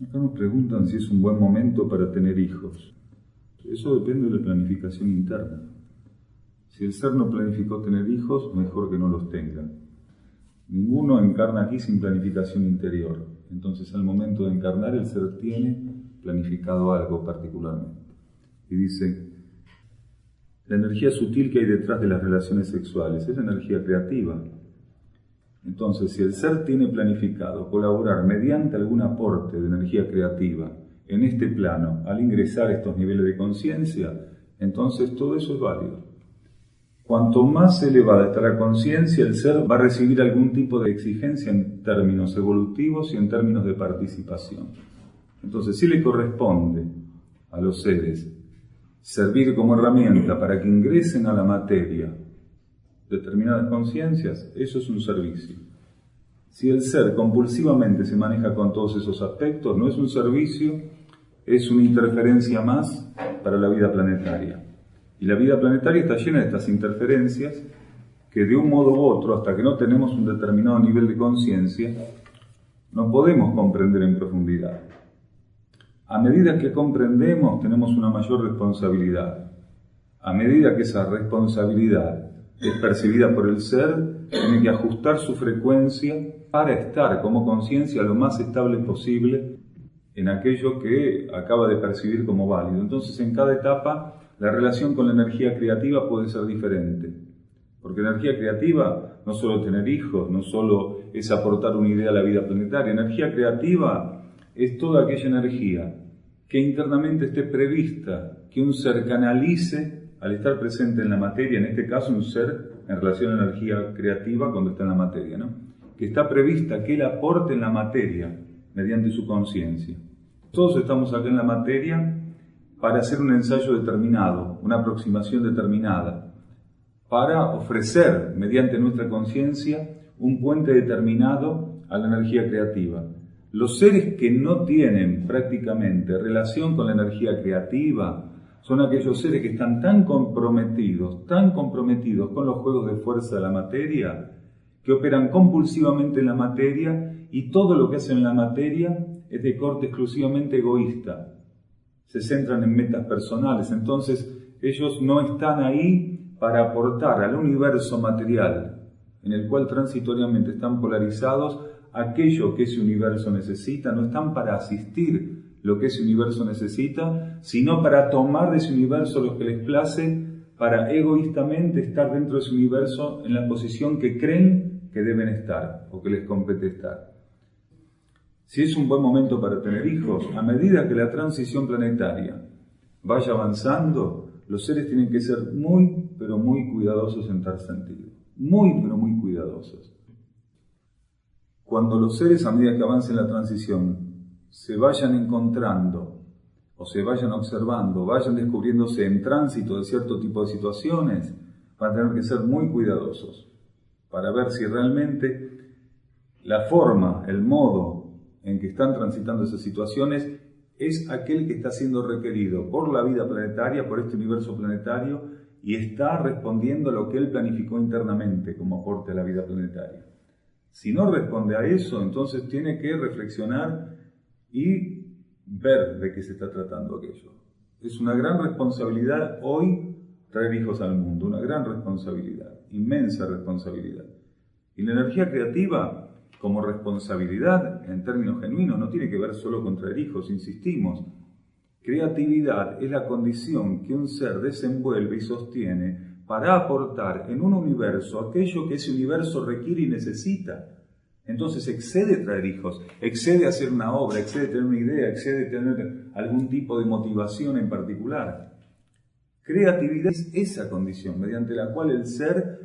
Acá nos preguntan si es un buen momento para tener hijos. Eso depende de la planificación interna. Si el ser no planificó tener hijos, mejor que no los tenga. Ninguno encarna aquí sin planificación interior. Entonces, al momento de encarnar, el ser tiene planificado algo particularmente. Y dice, la energía sutil que hay detrás de las relaciones sexuales es la energía creativa. Entonces, si el ser tiene planificado colaborar mediante algún aporte de energía creativa en este plano, al ingresar a estos niveles de conciencia, entonces todo eso es válido. Cuanto más elevada está la conciencia, el ser va a recibir algún tipo de exigencia en términos evolutivos y en términos de participación. Entonces, si le corresponde a los seres servir como herramienta para que ingresen a la materia determinadas conciencias, eso es un servicio. Si el ser compulsivamente se maneja con todos esos aspectos, no es un servicio, es una interferencia más para la vida planetaria. Y la vida planetaria está llena de estas interferencias que de un modo u otro, hasta que no tenemos un determinado nivel de conciencia, no podemos comprender en profundidad. A medida que comprendemos, tenemos una mayor responsabilidad. A medida que esa responsabilidad es percibida por el ser, tiene que ajustar su frecuencia para estar como conciencia lo más estable posible en aquello que acaba de percibir como válido. Entonces, en cada etapa, la relación con la energía creativa puede ser diferente. Porque la energía creativa no solo tener hijos, no solo es aportar una idea a la vida planetaria. Energía creativa es toda aquella energía que internamente esté prevista, que un ser canalice al estar presente en la materia, en este caso un ser en relación a la energía creativa cuando está en la materia, ¿no? Que está prevista que él aporte en la materia mediante su conciencia. Todos estamos acá en la materia para hacer un ensayo determinado, una aproximación determinada, para ofrecer mediante nuestra conciencia un puente determinado a la energía creativa. Los seres que no tienen prácticamente relación con la energía creativa son aquellos seres que están tan comprometidos con los juegos de fuerza de la materia, que operan compulsivamente en la materia y todo lo que hacen en la materia es de corte exclusivamente egoísta. Se centran en metas personales, entonces ellos no están ahí para aportar al universo material en el cual transitoriamente están polarizados aquello que ese universo necesita, no están para asistir lo que ese universo necesita, sino para tomar de ese universo lo que les place, para egoístamente estar dentro de ese universo en la posición que creen que deben estar o que les compete estar. Si es un buen momento para tener hijos, a medida que la transición planetaria vaya avanzando, los seres tienen que ser muy, pero muy cuidadosos en tal sentido. Muy, pero muy cuidadosos. Cuando los seres, a medida que avancen la transición, se vayan encontrando o se vayan observando, vayan descubriéndose en tránsito de cierto tipo de situaciones, van a tener que ser muy cuidadosos para ver si realmente la forma, el modo en que están transitando esas situaciones es aquel que está siendo requerido por la vida planetaria, por este universo planetario, y está respondiendo a lo que él planificó internamente como aporte a la vida planetaria. Si no responde a eso, entonces tiene que reflexionar y ver de qué se está tratando aquello. Es una gran responsabilidad hoy traer hijos al mundo, una gran responsabilidad, inmensa responsabilidad. Y la energía creativa, como responsabilidad en términos genuinos, no tiene que ver solo con traer hijos, insistimos. Creatividad es la condición que un ser desenvuelve y sostiene para aportar en un universo aquello que ese universo requiere y necesita. Entonces excede traer hijos, excede hacer una obra, excede tener una idea, excede tener algún tipo de motivación en particular. Creatividad es esa condición mediante la cual el ser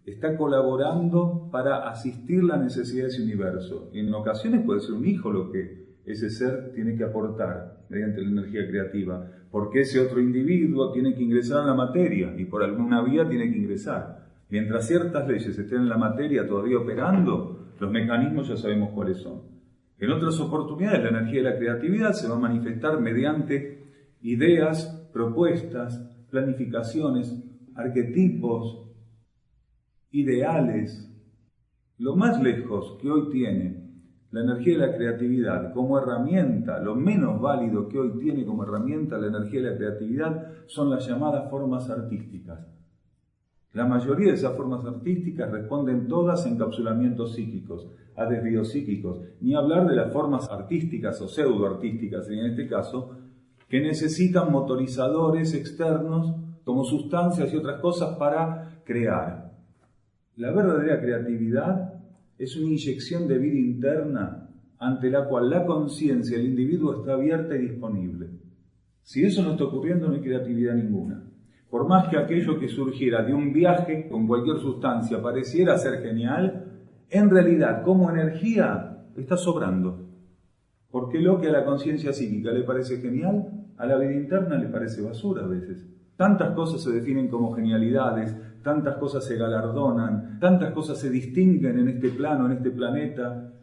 está colaborando para asistir la necesidad de ese universo. Y en ocasiones puede ser un hijo lo que ese ser tiene que aportar mediante la energía creativa, porque ese otro individuo tiene que ingresar a la materia y por alguna vía tiene que ingresar. Mientras ciertas leyes estén en la materia todavía operando, los mecanismos ya sabemos cuáles son. En otras oportunidades la energía de la creatividad se va a manifestar mediante ideas, propuestas, planificaciones, arquetipos, ideales. Lo más lejos que hoy tiene la energía de la creatividad como herramienta, lo menos válido que hoy tiene como herramienta la energía de la creatividad son las llamadas formas artísticas. La mayoría de esas formas artísticas responden todas a encapsulamientos psíquicos, a desvíos psíquicos, ni hablar de las formas artísticas o pseudoartísticas, en este caso, que necesitan motorizadores externos como sustancias y otras cosas para crear. La verdadera creatividad es una inyección de vida interna ante la cual la conciencia del individuo está abierta y disponible. Si eso no está ocurriendo, no hay creatividad ninguna. Por más que aquello que surgiera de un viaje con cualquier sustancia pareciera ser genial, en realidad, como energía, está sobrando. Porque lo que a la conciencia psíquica le parece genial, a la vida interna le parece basura a veces. Tantas cosas se definen como genialidades, tantas cosas se galardonan, tantas cosas se distinguen en este plano, en este planeta,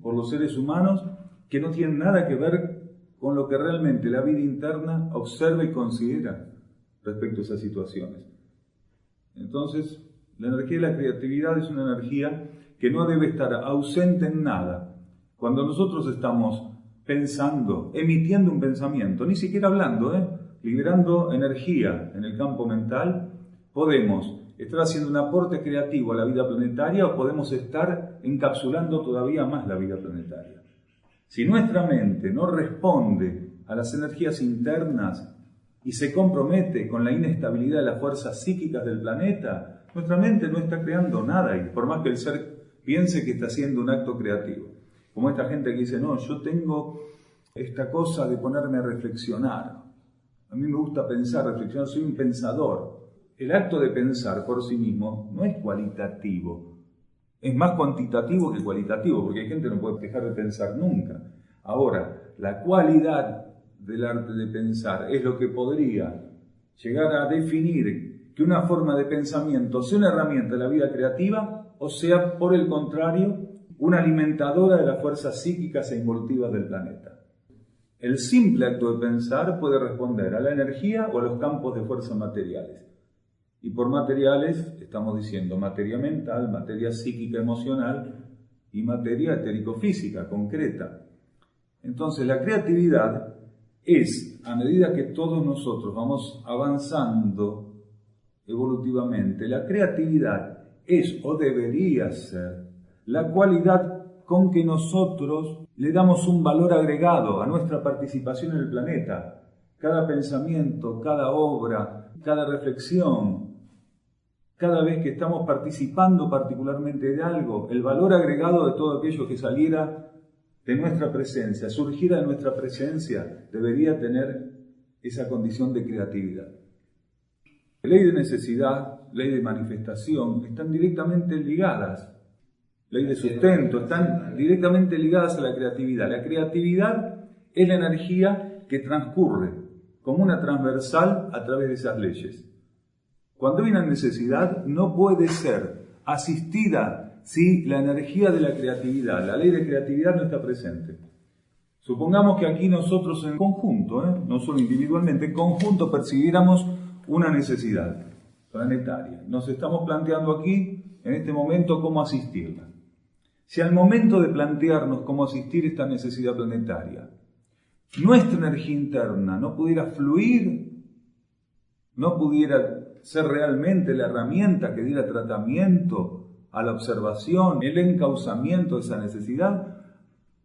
por los seres humanos, que no tienen nada que ver con lo que realmente la vida interna observa y considera respecto a esas situaciones. Entonces, la energía de la creatividad es una energía que no debe estar ausente en nada. Cuando nosotros estamos pensando, emitiendo un pensamiento, ni siquiera hablando, liberando energía en el campo mental, podemos estar haciendo un aporte creativo a la vida planetaria o podemos estar encapsulando todavía más la vida planetaria. Si nuestra mente no responde a las energías internas y se compromete con la inestabilidad de las fuerzas psíquicas del planeta, nuestra mente no está creando nada, y por más que el ser piense que está haciendo un acto creativo. Como esta gente que dice, no, yo tengo esta cosa de ponerme a reflexionar. A mí me gusta pensar, reflexionar, soy un pensador. El acto de pensar por sí mismo no es cualitativo, es más cuantitativo que cualitativo, porque hay gente que no puede dejar de pensar nunca. Ahora, la cualidad del arte de pensar es lo que podría llegar a definir que una forma de pensamiento sea una herramienta de la vida creativa o sea, por el contrario, una alimentadora de las fuerzas psíquicas e involutivas del planeta. El simple acto de pensar puede responder a la energía o a los campos de fuerza materiales. Y por materiales estamos diciendo materia mental, materia psíquica emocional y materia etérico-física, concreta. Entonces la creatividad es, a medida que todos nosotros vamos avanzando evolutivamente, la creatividad es o debería ser la cualidad con que nosotros le damos un valor agregado a nuestra participación en el planeta. Cada pensamiento, cada obra, cada reflexión, cada vez que estamos participando particularmente de algo, el valor agregado de todo aquello que saliera de nuestra presencia, surgiera de nuestra presencia, debería tener esa condición de creatividad. Ley de necesidad, ley de manifestación, están directamente ligadas. Ley de sustento, están directamente ligadas a la creatividad. La creatividad es la energía que transcurre como una transversal a través de esas leyes. Cuando hay una necesidad, no puede ser asistida si la energía de la creatividad, la ley de creatividad no está presente. Supongamos que aquí nosotros en conjunto, no solo individualmente, en conjunto percibiéramos una necesidad planetaria. Nos estamos planteando aquí, en este momento, cómo asistirla. Si al momento de plantearnos cómo asistir esta necesidad planetaria, nuestra energía interna no pudiera fluir, no pudiera ser realmente la herramienta que diera tratamiento a la observación, el encauzamiento de esa necesidad,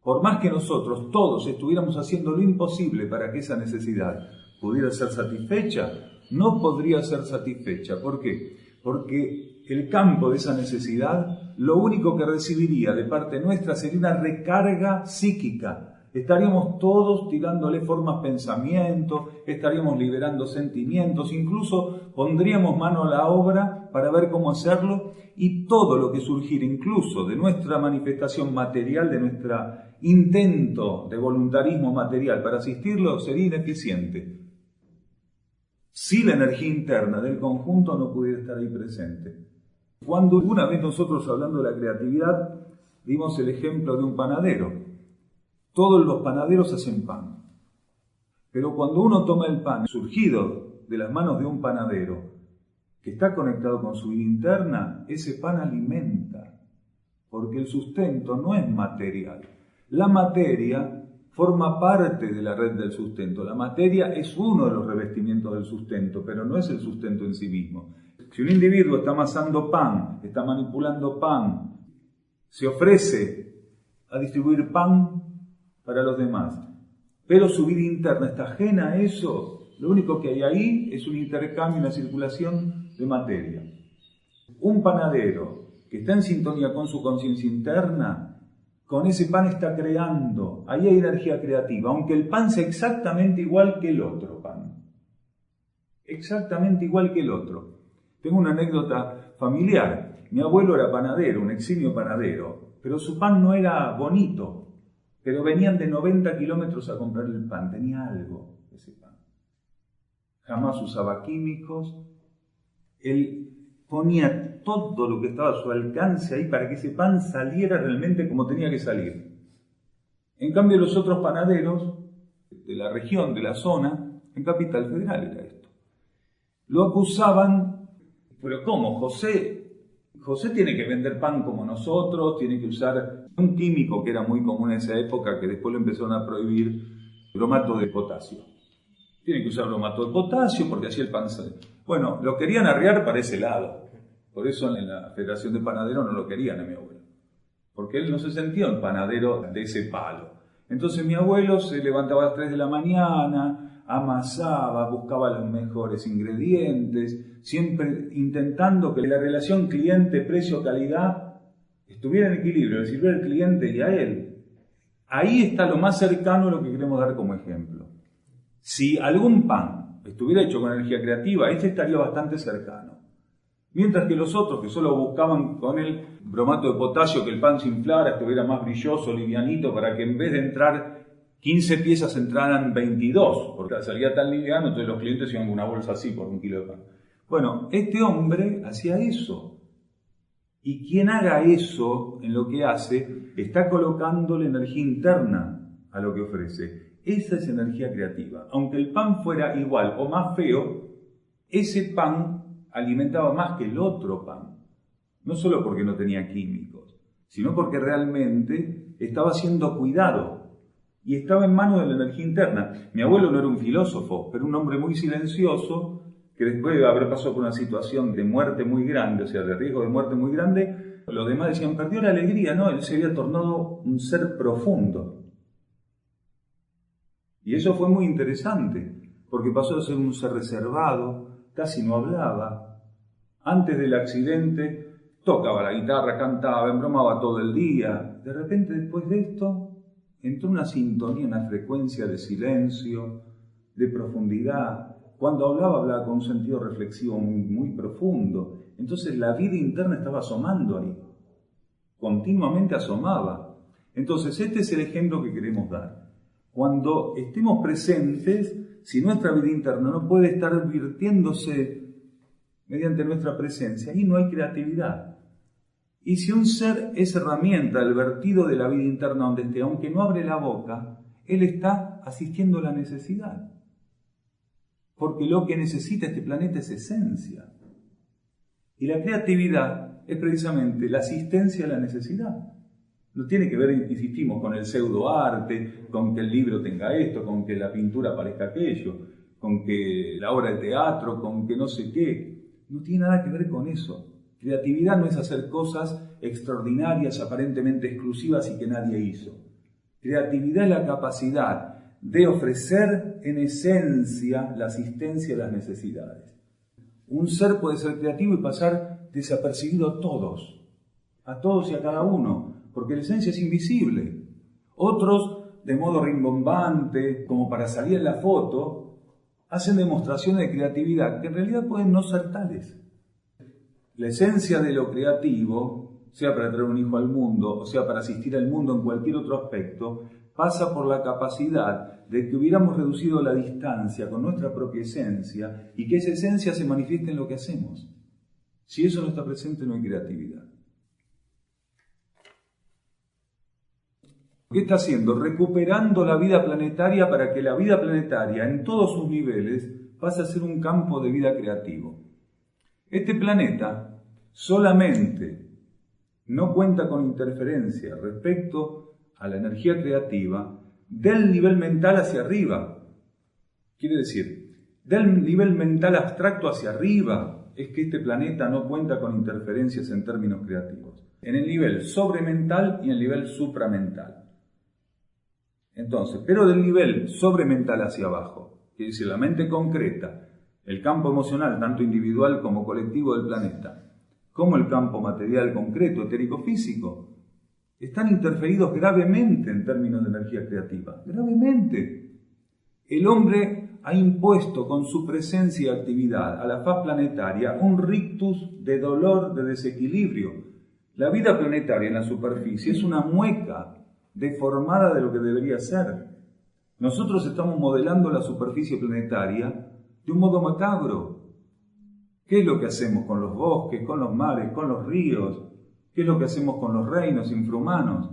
por más que nosotros todos estuviéramos haciendo lo imposible para que esa necesidad pudiera ser satisfecha, no podría ser satisfecha. ¿Por qué? Porque el campo de esa necesidad, lo único que recibiría de parte nuestra sería una recarga psíquica. Estaríamos todos tirándole formas pensamientos, estaríamos liberando sentimientos, incluso pondríamos mano a la obra para ver cómo hacerlo, y todo lo que surgiera incluso de nuestra manifestación material, de nuestro intento de voluntarismo material para asistirlo, sería ineficiente si la energía interna del conjunto no pudiera estar ahí presente. Cuando una vez nosotros, hablando de la creatividad, dimos el ejemplo de un panadero. Todos los panaderos hacen pan. Pero cuando uno toma el pan surgido de las manos de un panadero que está conectado con su vida interna, ese pan alimenta, porque el sustento no es material. La materia forma parte de la red del sustento. La materia es uno de los revestimientos del sustento, pero no es el sustento en sí mismo. Si un individuo está amasando pan, está manipulando pan, se ofrece a distribuir pan para los demás, pero su vida interna está ajena a eso, lo único que hay ahí es un intercambio, una circulación de materia. Un panadero que está en sintonía con su conciencia interna, con ese pan está creando, ahí hay energía creativa, aunque el pan sea exactamente igual que el otro pan. Exactamente igual que el otro. Tengo una anécdota familiar. Mi abuelo era panadero, un eximio panadero, pero su pan no era bonito, pero venían de 90 kilómetros a comprar el pan, tenía algo ese pan. Jamás usaba químicos, él ponía todo lo que estaba a su alcance ahí para que ese pan saliera realmente como tenía que salir. En cambio, los otros panaderos de la región, de la zona, en Capital Federal era esto, lo acusaban, pero ¿cómo? José tiene que vender pan como nosotros, tiene que usar un químico que era muy común en esa época, que después lo empezaron a prohibir, bromato de potasio. Tiene que usar bromato de potasio porque así el pan sale. Bueno, lo querían arriar para ese lado. Por eso en la Federación de Panaderos no lo querían a mi abuelo. Porque él no se sentía un panadero de ese palo. Entonces mi abuelo se levantaba a las 3 de la mañana, amasaba, buscaba los mejores ingredientes, siempre intentando que la relación cliente-precio-calidad estuviera en equilibrio, le sirviera al cliente y a él. Ahí está lo más cercano a lo que queremos dar como ejemplo. Si algún pan estuviera hecho con energía creativa, este estaría bastante cercano. Mientras que los otros que solo buscaban con el bromato de potasio que el pan se inflara, estuviera más brilloso, livianito, para que en vez de entrar 15 piezas entraran 22, porque salía tan liviano, entonces los clientes iban con una bolsa así por 1 kilo de pan. Bueno, este hombre hacía eso. Y quien haga eso en lo que hace, está colocando la energía interna a lo que ofrece. Esa es energía creativa. Aunque el pan fuera igual o más feo, ese pan alimentaba más que el otro pan. No solo porque no tenía químicos, sino porque realmente estaba siendo cuidado y estaba en manos de la energía interna. Mi abuelo no era un filósofo, pero un hombre muy silencioso que después de haber pasado por una situación de muerte muy grande, o sea, de riesgo de muerte muy grande, los demás decían, perdió la alegría, no, él se había tornado un ser profundo. Y eso fue muy interesante, porque pasó de ser un ser reservado, casi no hablaba. Antes del accidente tocaba la guitarra, cantaba, embromaba todo el día. De repente, después de esto, entró una sintonía, una frecuencia de silencio, de profundidad. Cuando hablaba con un sentido reflexivo muy, muy profundo. Entonces la vida interna estaba asomando ahí. Continuamente asomaba. Entonces este es el ejemplo que queremos dar. Cuando estemos presentes, si nuestra vida interna no puede estar virtiéndose mediante nuestra presencia, ahí no hay creatividad. Y si un ser es herramienta del vertido de la vida interna donde esté, aunque no abre la boca, él está asistiendo a la necesidad. Porque lo que necesita este planeta es esencia. Y la creatividad es precisamente la asistencia a la necesidad. No tiene que ver, insistimos, con el pseudoarte, con que el libro tenga esto, con que la pintura parezca aquello, con que la obra de teatro, con que no sé qué. No tiene nada que ver con eso. Creatividad no es hacer cosas extraordinarias, aparentemente exclusivas y que nadie hizo. Creatividad es la capacidad de ofrecer en esencia la asistencia a las necesidades. Un ser puede ser creativo y pasar desapercibido a todos y a cada uno, porque la esencia es invisible. Otros, de modo rimbombante, como para salir en la foto, hacen demostraciones de creatividad que en realidad pueden no ser tales. La esencia de lo creativo, sea para traer un hijo al mundo, o sea para asistir al mundo en cualquier otro aspecto, pasa por la capacidad de que hubiéramos reducido la distancia con nuestra propia esencia y que esa esencia se manifieste en lo que hacemos. Si eso no está presente, no hay creatividad. ¿Qué está haciendo? Recuperando la vida planetaria para que la vida planetaria, en todos sus niveles, pase a ser un campo de vida creativo. Este planeta solamente no cuenta con interferencia respecto a la energía creativa del nivel mental hacia arriba. Quiere decir, del nivel mental abstracto hacia arriba es que este planeta no cuenta con interferencias en términos creativos. En el nivel sobremental y en el nivel supramental. Entonces, pero del nivel sobremental hacia abajo, quiere decir la mente concreta, el campo emocional, tanto individual como colectivo del planeta, como el campo material concreto, etérico-físico, están interferidos gravemente en términos de energía creativa. Gravemente. El hombre ha impuesto con su presencia y actividad a la faz planetaria un rictus de dolor, de desequilibrio. La vida planetaria en la superficie es una mueca deformada de lo que debería ser. Nosotros estamos modelando la superficie planetaria de un modo macabro. ¿Qué es lo que hacemos con los bosques, con los mares, con los ríos? ¿Qué es lo que hacemos con los reinos infrahumanos?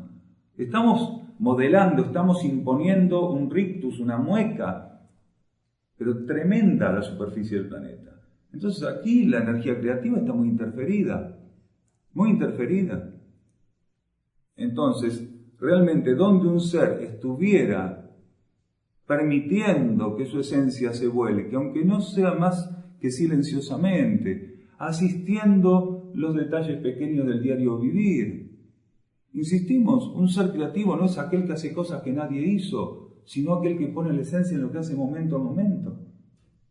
Estamos modelando, estamos imponiendo un rictus, una mueca, pero tremenda a la superficie del planeta. Entonces aquí la energía creativa está muy interferida, muy interferida. Entonces, realmente donde un ser estuviera permitiendo que su esencia se vuelque, aunque no sea más que silenciosamente, asistiendo los detalles pequeños del diario vivir. Insistimos, un ser creativo no es aquel que hace cosas que nadie hizo, sino aquel que pone la esencia en lo que hace momento a momento.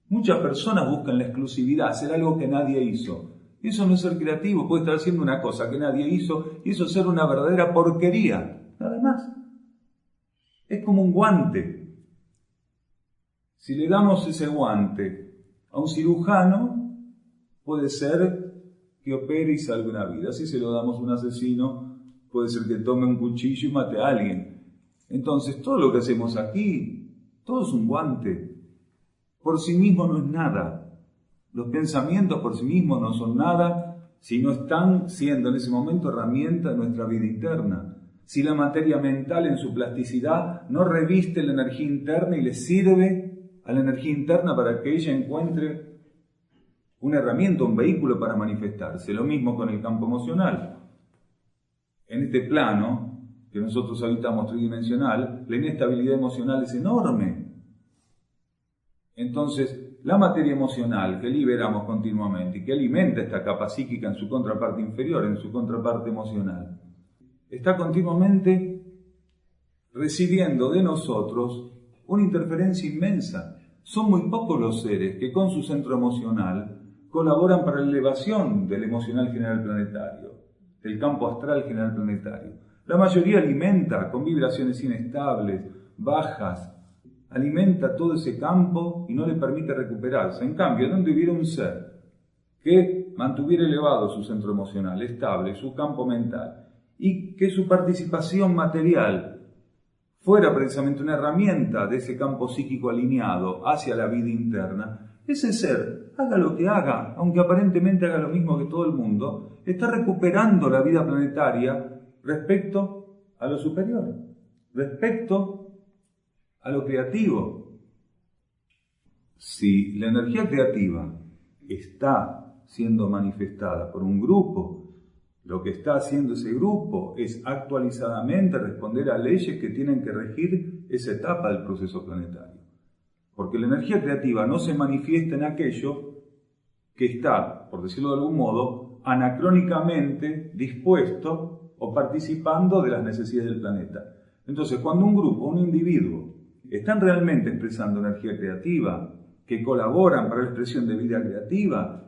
Muchas personas buscan la exclusividad, hacer algo que nadie hizo. Eso no es ser creativo, puede estar haciendo una cosa que nadie hizo y eso es ser una verdadera porquería, nada más. Es como un guante. Si le damos ese guante a un cirujano, puede ser que opere y salve una vida. Si se lo damos a un asesino, puede ser que tome un cuchillo y mate a alguien. Entonces, todo lo que hacemos aquí, todo es un guante. Por sí mismo no es nada. Los pensamientos por sí mismos no son nada si no están siendo en ese momento herramienta de nuestra vida interna. Si la materia mental en su plasticidad no reviste la energía interna y le sirve a la energía interna para que ella encuentre una herramienta, un vehículo para manifestarse. Lo mismo con el campo emocional. En este plano que nosotros habitamos tridimensional, la inestabilidad emocional es enorme. Entonces, la materia emocional que liberamos continuamente y que alimenta esta capa psíquica en su contraparte inferior, en su contraparte emocional, está continuamente recibiendo de nosotros una interferencia inmensa. Son muy pocos los seres que con su centro emocional colaboran para la elevación del emocional general planetario, del campo astral general planetario. La mayoría alimenta con vibraciones inestables, bajas, alimenta todo ese campo y no le permite recuperarse. En cambio, donde hubiera un ser que mantuviera elevado su centro emocional, estable, su campo mental, y que su participación material fuera precisamente una herramienta de ese campo psíquico alineado hacia la vida interna, ese ser, haga lo que haga, aunque aparentemente haga lo mismo que todo el mundo, está recuperando la vida planetaria respecto a lo superior, respecto a lo creativo. Si la energía creativa está siendo manifestada por un grupo, lo que está haciendo ese grupo es actualizadamente responder a leyes que tienen que regir esa etapa del proceso planetario. Porque la energía creativa no se manifiesta en aquello que está, por decirlo de algún modo, anacrónicamente dispuesto o participando de las necesidades del planeta. Entonces, cuando un grupo, un individuo, están realmente expresando energía creativa, que colaboran para la expresión de vida creativa,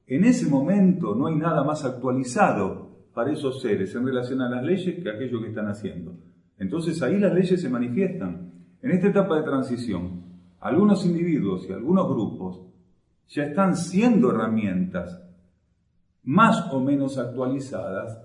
en ese momento no hay nada más actualizado para esos seres en relación a las leyes que aquello que están haciendo. Entonces ahí las leyes se manifiestan. En esta etapa de transición, algunos individuos y algunos grupos ya están siendo herramientas más o menos actualizadas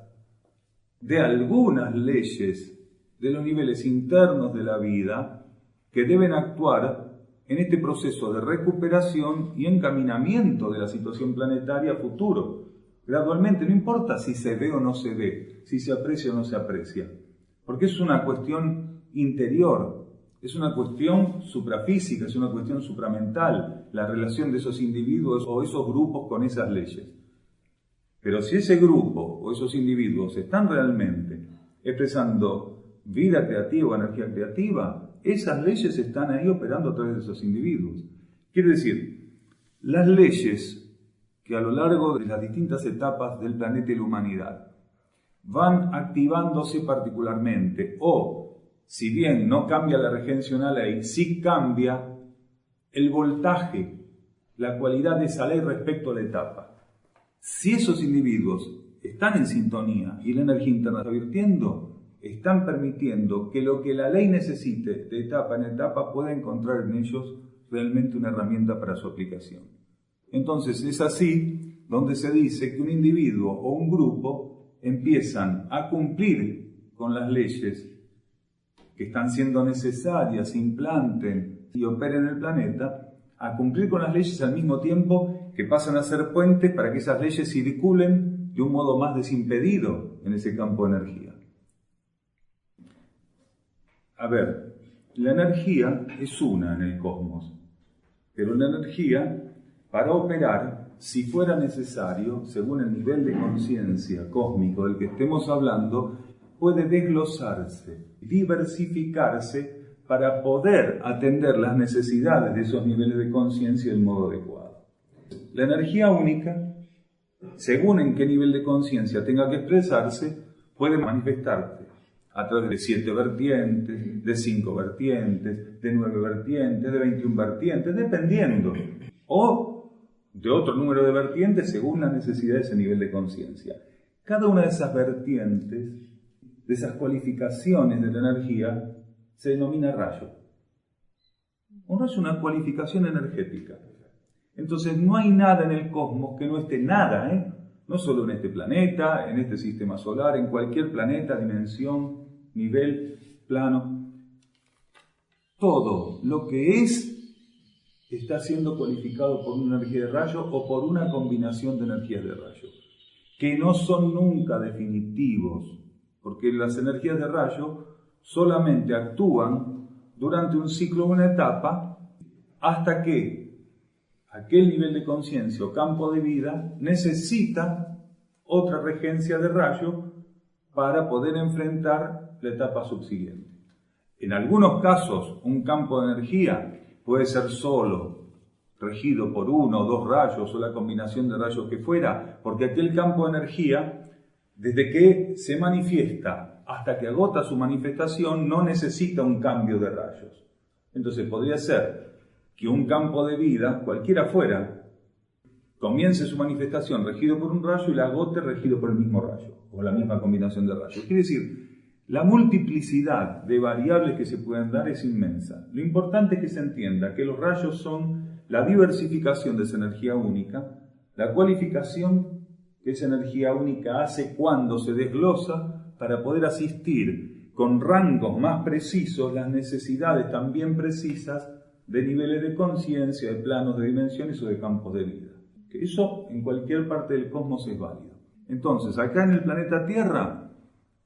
de algunas leyes de los niveles internos de la vida que deben actuar en este proceso de recuperación y encaminamiento de la situación planetaria a futuro. Gradualmente, no importa si se ve o no se ve, si se aprecia o no se aprecia, porque es una cuestión interior, es una cuestión suprafísica, es una cuestión supramental, la relación de esos individuos o esos grupos con esas leyes. Pero si ese grupo o esos individuos están realmente expresando vida creativa o energía creativa, esas leyes están ahí operando a través de esos individuos. Quiere decir, las leyes que a lo largo de las distintas etapas del planeta y la humanidad van activándose particularmente, o si bien no cambia la regencia de una ley, sí cambia el voltaje, la cualidad de esa ley respecto a la etapa. Si esos individuos están en sintonía y la energía interna está virtiendo, están permitiendo que lo que la ley necesite de etapa en etapa pueda encontrar en ellos realmente una herramienta para su aplicación. Entonces es así donde se dice que un individuo o un grupo empiezan a cumplir con las leyes que están siendo necesarias, se implanten y operen en el planeta, a cumplir con las leyes al mismo tiempo que pasan a ser puentes para que esas leyes circulen de un modo más desimpedido en ese campo de energía. A ver, la energía es una en el cosmos, pero la energía, para operar, si fuera necesario, según el nivel de conciencia cósmico del que estemos hablando, puede desglosarse, diversificarse para poder atender las necesidades de esos niveles de conciencia del modo adecuado. La energía única, según en qué nivel de conciencia tenga que expresarse, puede manifestarse a través de 7 vertientes, de 5 vertientes, de 9 vertientes, de 21 vertientes, dependiendo, o de otro número de vertientes según la necesidad de ese nivel de conciencia. Cada una de esas vertientes, de esas cualificaciones de la energía, se denomina rayo. Un rayo es una cualificación energética. Entonces no hay nada en el cosmos que no esté nada, no solo en este planeta, en este sistema solar, en cualquier planeta, dimensión, nivel, plano. Todo lo que es está siendo cualificado por una energía de rayo o por una combinación de energías de rayo, que no son nunca definitivos, porque las energías de rayo solamente actúan durante un ciclo o una etapa hasta que aquel nivel de conciencia o campo de vida necesita otra regencia de rayo para poder enfrentar la etapa subsiguiente. En algunos casos, un campo de energía puede ser solo regido por 1 o 2 rayos o la combinación de rayos que fuera, porque aquel campo de energía, desde que se manifiesta hasta que agota su manifestación, no necesita un cambio de rayos. Entonces podría ser que un campo de vida, cualquiera fuera, comience su manifestación regido por un rayo y la agote regido por el mismo rayo, o la misma combinación de rayos. Quiere decir, la multiplicidad de variables que se pueden dar es inmensa. Lo importante es que se entienda que los rayos son la diversificación de esa energía única, la cualificación que esa energía única hace cuando se desglosa para poder asistir con rangos más precisos las necesidades también precisas de niveles de conciencia, de planos, de dimensiones o de campos de vida. Que eso en cualquier parte del cosmos es válido. Entonces, acá en el planeta Tierra,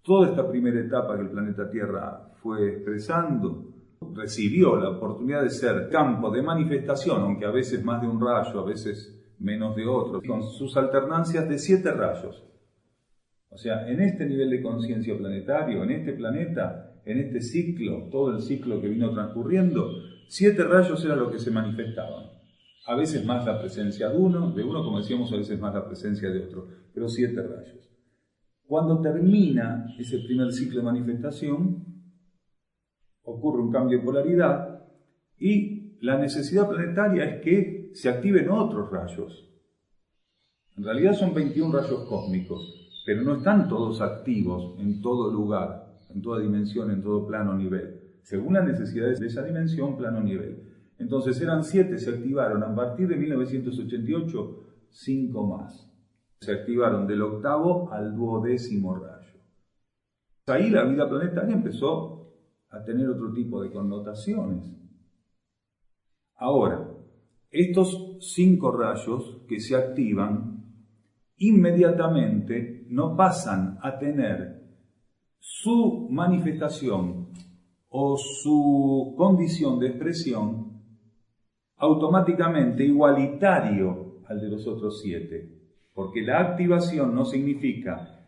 toda esta primera etapa que el planeta Tierra fue expresando, recibió la oportunidad de ser campo de manifestación, aunque a veces más de un rayo, a veces menos de otro, con sus alternancias de 7 rayos. O sea, en este nivel de conciencia planetario, en este planeta, en este ciclo, todo el ciclo que vino transcurriendo, 7 rayos era lo que se manifestaban. A veces más la presencia de uno, como decíamos, a veces más la presencia de otro, pero 7 rayos. Cuando termina ese primer ciclo de manifestación, ocurre un cambio de polaridad y la necesidad planetaria es que se activen otros rayos. En realidad son 21 rayos cósmicos, pero no están todos activos en todo lugar, en toda dimensión, en todo plano, nivel. Según las necesidades de esa dimensión, plano, nivel. Entonces eran 7, se activaron a partir de 1988, 5 más. Se activaron del 8º al 12º rayo. Ahí la vida planetaria empezó a tener otro tipo de connotaciones. Ahora, estos 5 rayos que se activan, inmediatamente no pasan a tener su manifestación o su condición de expresión automáticamente igualitario al de los otros 7, porque la activación no significa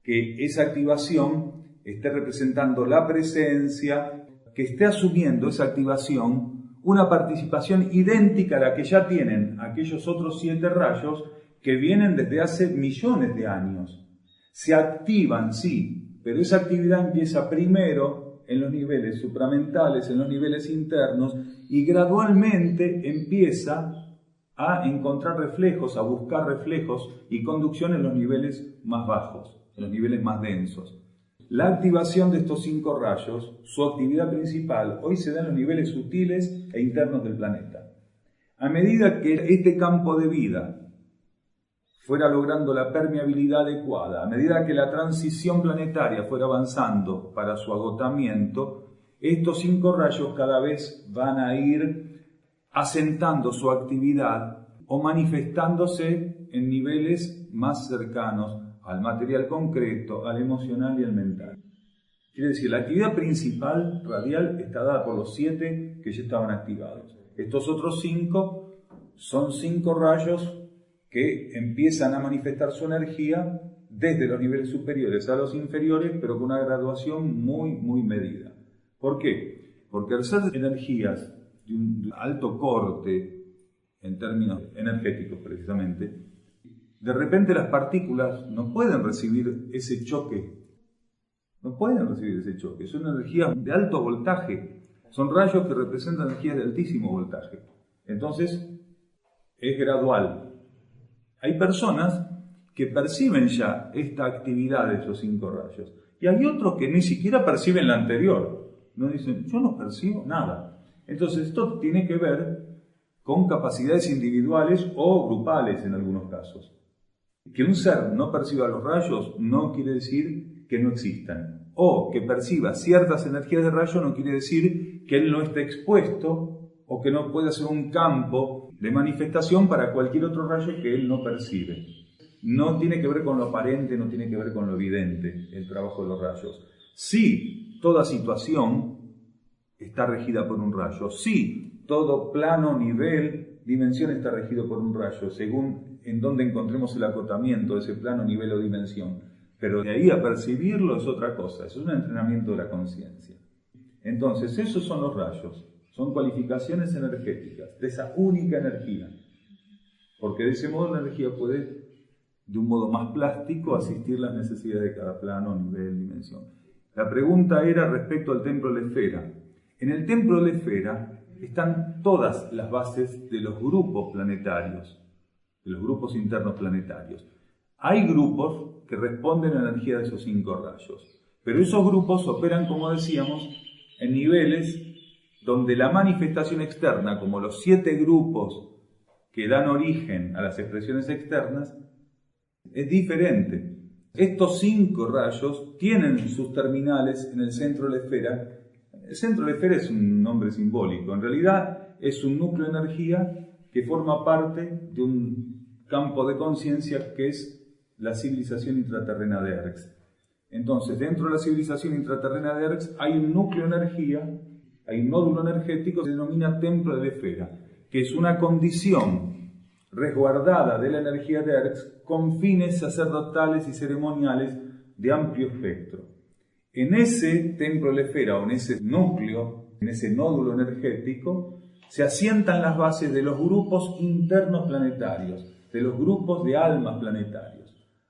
que esa activación esté representando la presencia, que esté asumiendo esa activación una participación idéntica a la que ya tienen aquellos otros 7 rayos que vienen desde hace millones de años. Se activan, sí, pero esa actividad empieza primero en los niveles supramentales, en los niveles internos, y gradualmente empieza a encontrar reflejos, a buscar reflejos y conducción en los niveles más bajos, en los niveles más densos. La activación de estos 5 rayos, su actividad principal, hoy se da en los niveles sutiles e internos del planeta. A medida que este campo de vida fuera logrando la permeabilidad adecuada, a medida que la transición planetaria fuera avanzando para su agotamiento, estos 5 rayos cada vez van a ir asentando su actividad o manifestándose en niveles más cercanos al material concreto, al emocional y al mental. Quiere decir, la actividad principal radial está dada por los 7 que ya estaban activados. Estos otros 5 son 5 rayos que empiezan a manifestar su energía desde los niveles superiores a los inferiores, pero con una graduación muy medida. ¿Por qué? Porque al ser energías de un alto corte, en términos energéticos precisamente, de repente las partículas no pueden recibir ese choque. No pueden recibir ese choque. Son energías de alto voltaje. Son rayos que representan energías de altísimo voltaje. Entonces, es gradual. Hay personas que perciben ya esta actividad de esos 5 rayos. Y hay otros que ni siquiera perciben la anterior. No dicen, yo no percibo nada. Entonces, esto tiene que ver con capacidades individuales o grupales en algunos casos. Que un ser no perciba los rayos no quiere decir que no existan. O que perciba ciertas energías de rayo no quiere decir que él no esté expuesto o que no pueda ser un campo de manifestación para cualquier otro rayo que él no percibe. No tiene que ver con lo aparente, no tiene que ver con lo evidente el trabajo de los rayos. Sí, toda situación está regida por un rayo. Sí, todo plano, nivel, dimensión está regido por un rayo, según en donde encontremos el acotamiento de ese plano, nivel o dimensión. Pero de ahí a percibirlo es otra cosa, es un entrenamiento de la conciencia. Entonces, esos son los rayos, son cualificaciones energéticas de esa única energía. Porque de ese modo la energía puede, de un modo más plástico, asistir las necesidades de cada plano, nivel, dimensión. La pregunta era respecto al templo de la esfera. En el templo de la esfera están todas las bases de los grupos planetarios, de los grupos internos planetarios. Hay grupos que responden a la energía de esos 5 rayos, pero esos grupos operan, como decíamos, en niveles donde la manifestación externa, como los 7 grupos que dan origen a las expresiones externas, es diferente. Estos 5 rayos tienen sus terminales en el centro de la esfera. El centro de la esfera es un nombre simbólico, en realidad es un núcleo de energía que forma parte de un campo de conciencia que es la civilización intraterrena de Erx. Entonces, dentro de la civilización intraterrena de Erx hay un núcleo de energía, hay un nódulo energético que se denomina templo de la esfera, que es una condición resguardada de la energía de Erx con fines sacerdotales y ceremoniales de amplio espectro. En ese templo de la esfera, o en ese núcleo, en ese nódulo energético, se asientan las bases de los grupos internos planetarios, de los grupos de almas planetarios.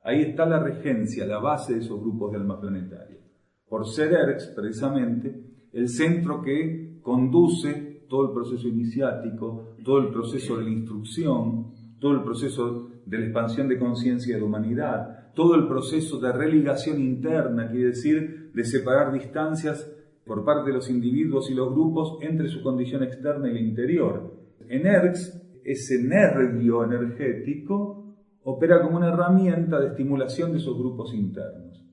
Ahí está la regencia, la base de esos grupos de almas planetarias. Por ser Erx, precisamente, el centro que conduce todo el proceso iniciático, todo el proceso de la instrucción, todo el proceso de la expansión de conciencia de la humanidad, todo el proceso de religación interna, quiere decir, de separar distancias por parte de los individuos y los grupos entre su condición externa y la interior. En Erx, ese nervio energético opera como una herramienta de estimulación de esos grupos internos.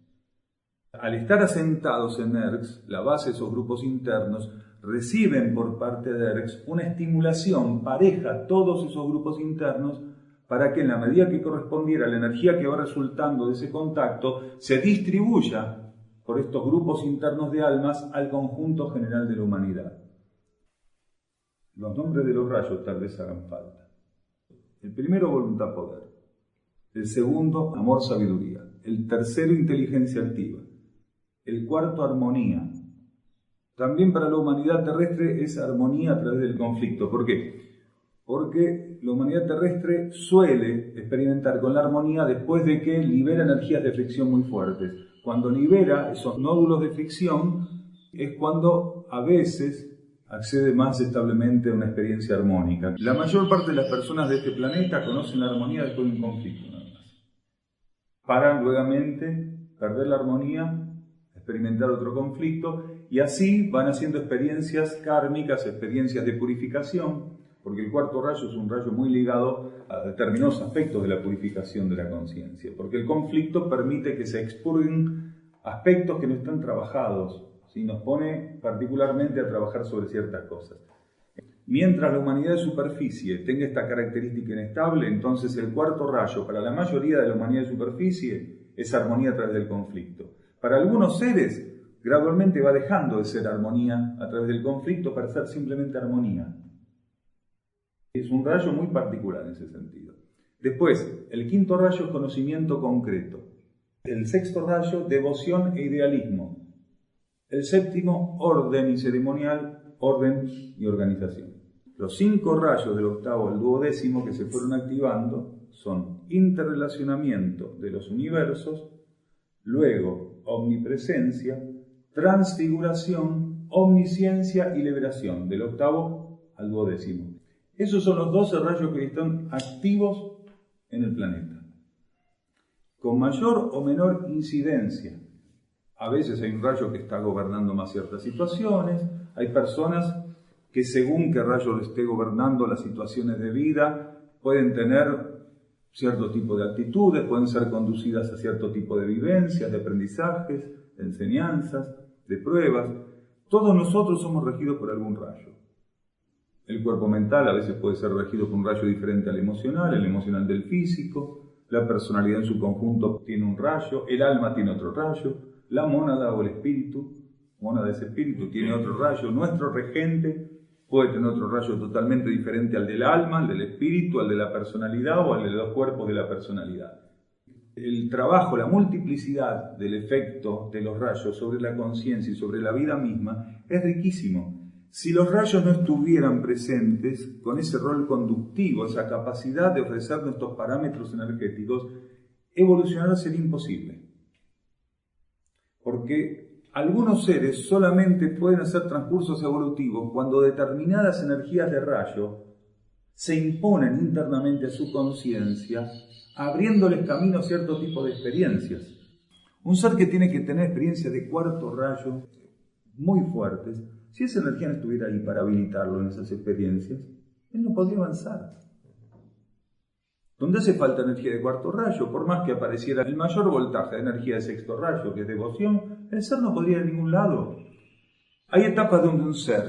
Al estar asentados en Erx, la base de esos grupos internos reciben por parte de Erx una estimulación pareja a todos esos grupos internos para que en la medida que correspondiera la energía que va resultando de ese contacto se distribuya por estos grupos internos de almas al conjunto general de la humanidad. Los nombres de los rayos tal vez hagan falta. El primero, voluntad-poder. El segundo, amor-sabiduría. El tercero, inteligencia activa. El cuarto, armonía. También para la humanidad terrestre es armonía a través del conflicto. ¿Por qué? Porque la humanidad terrestre suele experimentar con la armonía después de que libera energías de fricción muy fuertes. Cuando libera esos nódulos de fricción es cuando a veces accede más establemente a una experiencia armónica. La mayor parte de las personas de este planeta conocen la armonía después de un conflicto, nada más. Para luegamente perder la armonía, experimentar otro conflicto, y así van haciendo experiencias kármicas, experiencias de purificación, porque el cuarto rayo es un rayo muy ligado a determinados aspectos de la purificación de la conciencia, porque el conflicto permite que se expurguen aspectos que no están trabajados, ¿sí? Nos pone particularmente a trabajar sobre ciertas cosas. Mientras la humanidad de superficie tenga esta característica inestable, entonces el cuarto rayo para la mayoría de la humanidad de superficie es armonía a través del conflicto. Para algunos seres, gradualmente va dejando de ser armonía a través del conflicto para ser simplemente armonía. Es un rayo muy particular en ese sentido. Después, el quinto rayo es conocimiento concreto. El sexto rayo, devoción e idealismo. El séptimo, orden y ceremonial, orden y organización. Los 5 rayos del octavo al duodécimo que se fueron activando son interrelacionamiento de los universos, luego omnipresencia, transfiguración, omnisciencia y liberación, del octavo al duodécimo. Esos son los 12 rayos que están activos en el planeta, con mayor o menor incidencia. A veces hay un rayo que está gobernando más ciertas situaciones, hay personas que según qué rayo le esté gobernando las situaciones de vida, pueden tener cierto tipo de actitudes, pueden ser conducidas a cierto tipo de vivencias, de aprendizajes, de enseñanzas, de pruebas. Todos nosotros somos regidos por algún rayo. El cuerpo mental a veces puede ser regido por un rayo diferente al emocional, el emocional del físico, la personalidad en su conjunto tiene un rayo, el alma tiene otro rayo, la mónada o el espíritu, mónada es espíritu, tiene otro rayo, nuestro regente puede tener otro rayo totalmente diferente al del alma, al del espíritu, al de la personalidad o al de los cuerpos de la personalidad. El trabajo, la multiplicidad del efecto de los rayos sobre la conciencia y sobre la vida misma es riquísimo. Si los rayos no estuvieran presentes con ese rol conductivo, esa capacidad de ofrecernos estos parámetros energéticos, evolucionar sería imposible. Porque algunos seres solamente pueden hacer transcursos evolutivos cuando determinadas energías de rayo se imponen internamente a su conciencia, abriéndoles camino a cierto tipo de experiencias. Un ser que tiene que tener experiencias de cuarto rayo muy fuertes, si esa energía no estuviera ahí para habilitarlo en esas experiencias, él no podría avanzar. Donde hace falta energía de cuarto rayo, por más que apareciera el mayor voltaje de energía de sexto rayo, que es devoción, el ser no podría ir a ningún lado. Hay etapas donde un ser,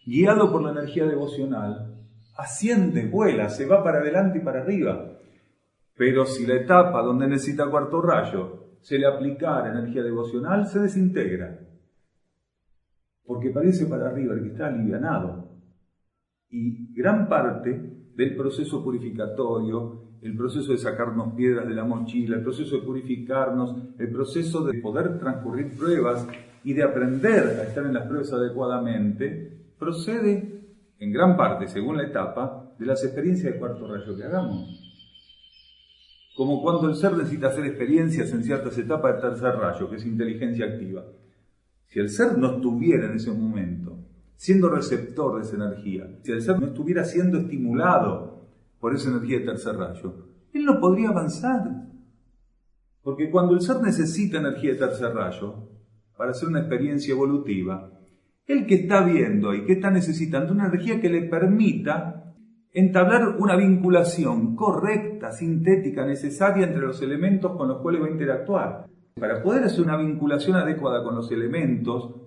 guiado por la energía devocional, asciende, vuela, se va para adelante y para arriba. Pero si la etapa donde necesita cuarto rayo se le aplicara energía devocional, se desintegra. Porque parece para arriba el que está alivianado. Y gran parte del proceso purificatorio, el proceso de sacarnos piedras de la mochila, el proceso de purificarnos, el proceso de poder transcurrir pruebas y de aprender a estar en las pruebas adecuadamente, procede en gran parte, según la etapa, de las experiencias de cuarto rayo que hagamos. Como cuando el ser necesita hacer experiencias en ciertas etapas de tercer rayo, que es inteligencia activa. Si el ser no estuviera en ese momento siendo receptor de esa energía, si el ser no estuviera siendo estimulado por esa energía de tercer rayo, él no podría avanzar. Porque cuando el ser necesita energía de tercer rayo para hacer una experiencia evolutiva, el que está viendo y que está necesitando una energía que le permita entablar una vinculación correcta, sintética, necesaria entre los elementos con los cuales va a interactuar. Para poder hacer una vinculación adecuada con los elementos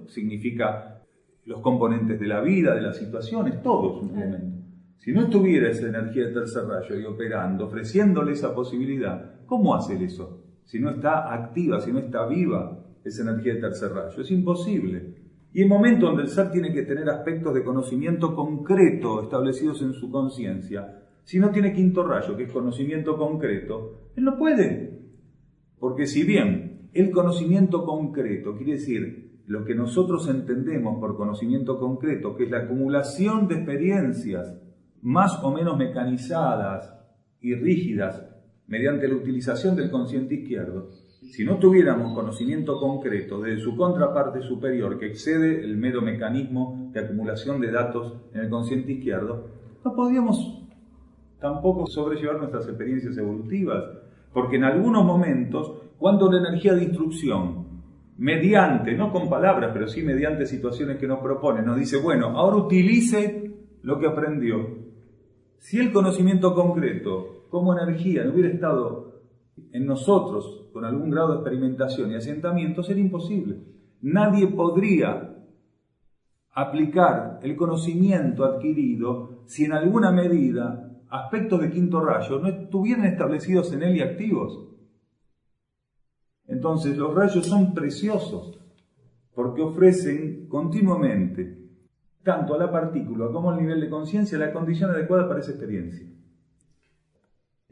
significa los componentes de la vida, de las situaciones, todo es un elemento. Si no estuviera esa energía de tercer rayo ahí operando, ofreciéndole esa posibilidad, ¿cómo hace eso? Si no está activa, si no está viva esa energía de tercer rayo, es imposible. Y en momentos donde el ser tiene que tener aspectos de conocimiento concreto establecidos en su conciencia, si no tiene quinto rayo, que es conocimiento concreto, él no puede. Porque si bien el conocimiento concreto, quiere decir, lo que nosotros entendemos por conocimiento concreto, que es la acumulación de experiencias más o menos mecanizadas y rígidas mediante la utilización del consciente izquierdo, si no tuviéramos conocimiento concreto de su contraparte superior que excede el mero mecanismo de acumulación de datos en el consciente izquierdo, no podríamos tampoco sobrellevar nuestras experiencias evolutivas, porque en algunos momentos, cuando la energía de instrucción, mediante, no con palabras, pero sí mediante situaciones que nos propone, nos dice, bueno, ahora utilice lo que aprendió. Si el conocimiento concreto, como energía, no hubiera estado en nosotros con algún grado de experimentación y asentamiento, sería imposible. Nadie podría aplicar el conocimiento adquirido si en alguna medida aspectos de quinto rayo no estuvieran establecidos en él y activos. Entonces los rayos son preciosos porque ofrecen continuamente tanto a la partícula como al nivel de conciencia la condición adecuada para esa experiencia.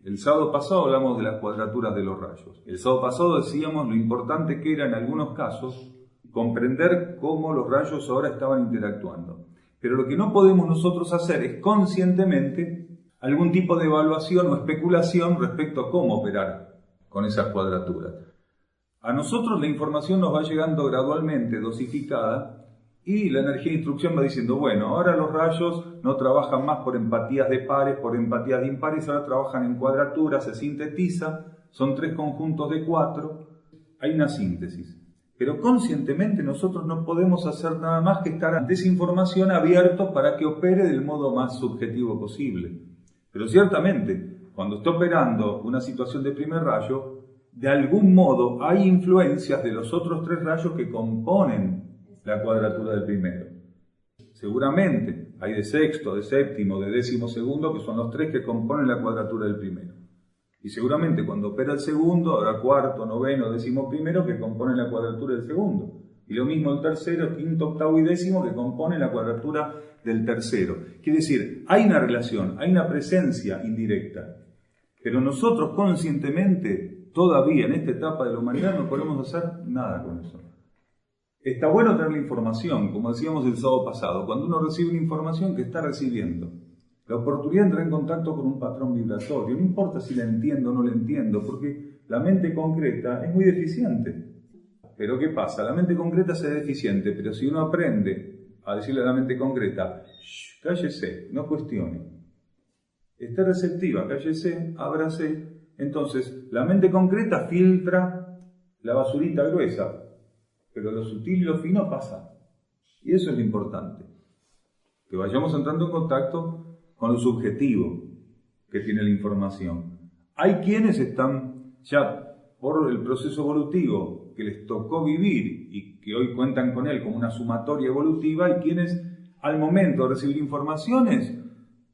El sábado pasado hablamos de las cuadraturas de los rayos. El sábado pasado decíamos lo importante que era en algunos casos comprender cómo los rayos ahora estaban interactuando. Pero lo que no podemos nosotros hacer es conscientemente algún tipo de evaluación o especulación respecto a cómo operar con esas cuadraturas. A nosotros la información nos va llegando gradualmente, dosificada, y la energía de instrucción va diciendo, bueno, ahora los rayos no trabajan más por empatías de pares, por empatías de impares, ahora trabajan en cuadraturas, se sintetiza, son 3 conjuntos de 4, hay una síntesis. Pero conscientemente nosotros no podemos hacer nada más que estar ante esa información abiertos para que opere del modo más subjetivo posible. Pero ciertamente, cuando está operando una situación de primer rayo, de algún modo hay influencias de los otros 3 rayos que componen la cuadratura del primero. Seguramente hay de sexto, de séptimo, de décimo segundo, que son los 3 que componen la cuadratura del primero. Y seguramente cuando opera el segundo, habrá cuarto, noveno, décimo primero que componen la cuadratura del segundo. Y lo mismo el tercero, quinto, octavo y décimo que componen la cuadratura del tercero. Quiere decir, hay una relación, hay una presencia indirecta. Pero nosotros conscientemente, todavía en esta etapa de la humanidad, no podemos hacer nada con eso. Está bueno tener la información, como decíamos el sábado pasado, cuando uno recibe una información que está recibiendo. La oportunidad de entrar en contacto con un patrón vibratorio, no importa si la entiendo o no la entiendo, porque la mente concreta es muy deficiente. Pero ¿qué pasa? La mente concreta es deficiente, pero si uno aprende a decirle a la mente concreta, cállese, no cuestione, esté receptiva, cállese, ábrase, entonces la mente concreta filtra la basurita gruesa, pero lo sutil y lo fino pasa. Y eso es lo importante, que vayamos entrando en contacto con lo subjetivo que tiene la información. Hay quienes están ya por el proceso evolutivo que les tocó vivir y que hoy cuentan con él como una sumatoria evolutiva, y quienes al momento de recibir informaciones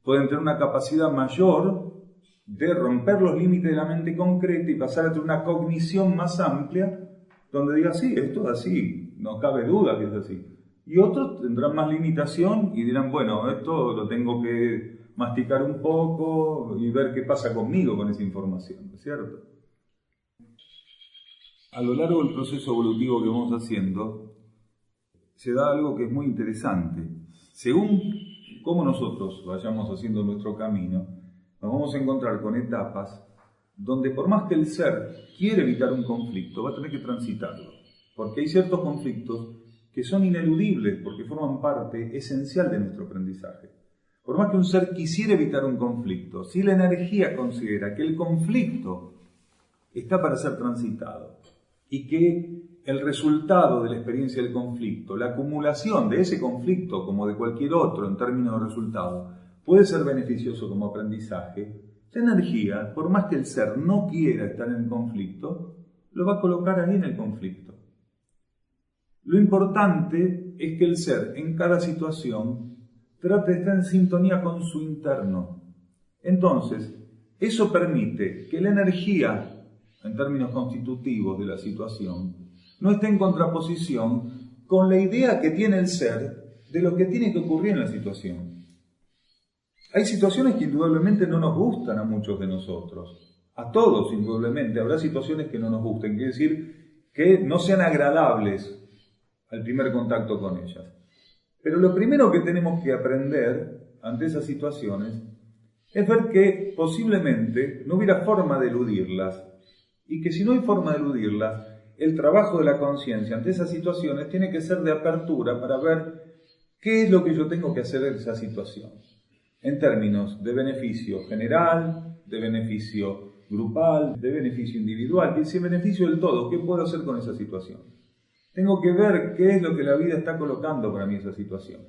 pueden tener una capacidad mayor de romper los límites de la mente concreta y pasar a tener una cognición más amplia donde diga, sí, esto es así, no cabe duda que es así. Y otros tendrán más limitación y dirán, bueno, esto lo tengo que masticar un poco y ver qué pasa conmigo con esa información, ¿no es cierto? A lo largo del proceso evolutivo que vamos haciendo, se da algo que es muy interesante. Según cómo nosotros vayamos haciendo nuestro camino, nos vamos a encontrar con etapas donde por más que el ser quiere evitar un conflicto, va a tener que transitarlo. Porque hay ciertos conflictos que son ineludibles, porque forman parte esencial de nuestro aprendizaje. Por más que un ser quisiera evitar un conflicto, si la energía considera que el conflicto está para ser transitado y que el resultado de la experiencia del conflicto, la acumulación de ese conflicto como de cualquier otro en términos de resultado, puede ser beneficioso como aprendizaje, la energía, por más que el ser no quiera estar en el conflicto, lo va a colocar ahí en el conflicto. Lo importante es que el ser en cada situación trate de estar en sintonía con su interno. Entonces, eso permite que la energía, en términos constitutivos de la situación, no esté en contraposición con la idea que tiene el ser de lo que tiene que ocurrir en la situación. Hay situaciones que indudablemente no nos gustan a muchos de nosotros. A todos, indudablemente, habrá situaciones que no nos gusten. Quiere decir que no sean agradables al primer contacto con ellas. Pero lo primero que tenemos que aprender ante esas situaciones es ver que posiblemente no hubiera forma de eludirlas, y que si no hay forma de eludirlas, el trabajo de la conciencia ante esas situaciones tiene que ser de apertura para ver qué es lo que yo tengo que hacer en esa situación, en términos de beneficio general, de beneficio grupal, de beneficio individual, y si beneficio del todo, ¿qué puedo hacer con esa situación? Tengo que ver qué es lo que la vida está colocando para mí esa situación.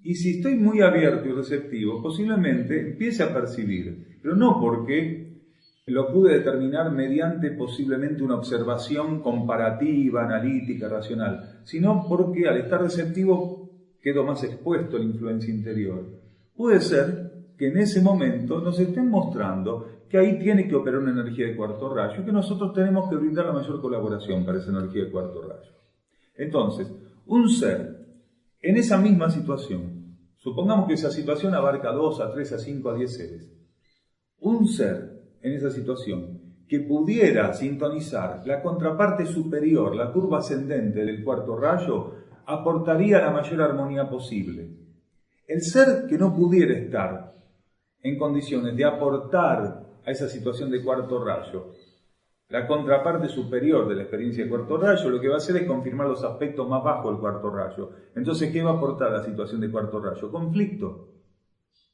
Y si estoy muy abierto y receptivo, posiblemente empiece a percibir, pero no porque lo pude determinar mediante posiblemente una observación comparativa, analítica, racional, sino porque al estar receptivo quedo más expuesto a la influencia interior. Puede ser que en ese momento nos estén mostrando que ahí tiene que operar una energía de cuarto rayo, que nosotros tenemos que brindar la mayor colaboración para esa energía de cuarto rayo. Entonces, un ser en esa misma situación, supongamos que esa situación abarca 2, a 3, a 5, a 10 seres, un ser en esa situación que pudiera sintonizar la contraparte superior, la curva ascendente del cuarto rayo, aportaría la mayor armonía posible. El ser que no pudiera estar en condiciones de aportar a esa situación de cuarto rayo, la contraparte superior de la experiencia de cuarto rayo, lo que va a hacer es confirmar los aspectos más bajos del cuarto rayo. Entonces, ¿qué va a aportar la situación de cuarto rayo? Conflicto.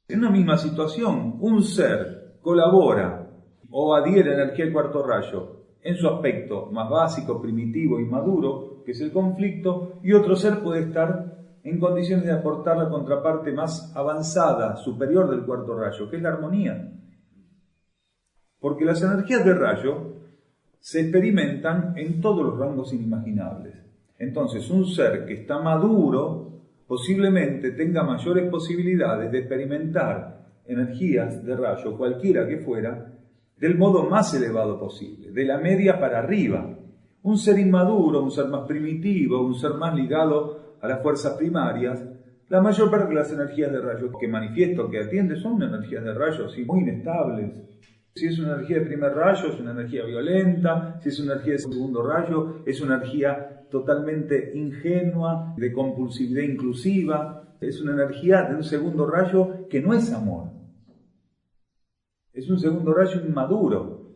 En una misma situación, un ser colabora o adhiere a la energía del cuarto rayo en su aspecto más básico, primitivo, inmaduro, que es el conflicto, y otro ser puede estar en condiciones de aportar la contraparte más avanzada, superior del cuarto rayo, que es la armonía. Porque las energías de rayo se experimentan en todos los rangos inimaginables. Entonces, un ser que está maduro posiblemente tenga mayores posibilidades de experimentar energías de rayo, cualquiera que fuera, del modo más elevado posible, de la media para arriba. Un ser inmaduro, un ser más primitivo, un ser más ligado a las fuerzas primarias, la mayor parte de las energías de rayo que manifiesto, que atiende, son energías de rayo así, muy inestables. Si es una energía de primer rayo, es una energía violenta. Si es una energía de segundo rayo, es una energía totalmente ingenua, de compulsividad inclusiva. Es una energía de un segundo rayo que no es amor. Es un segundo rayo inmaduro.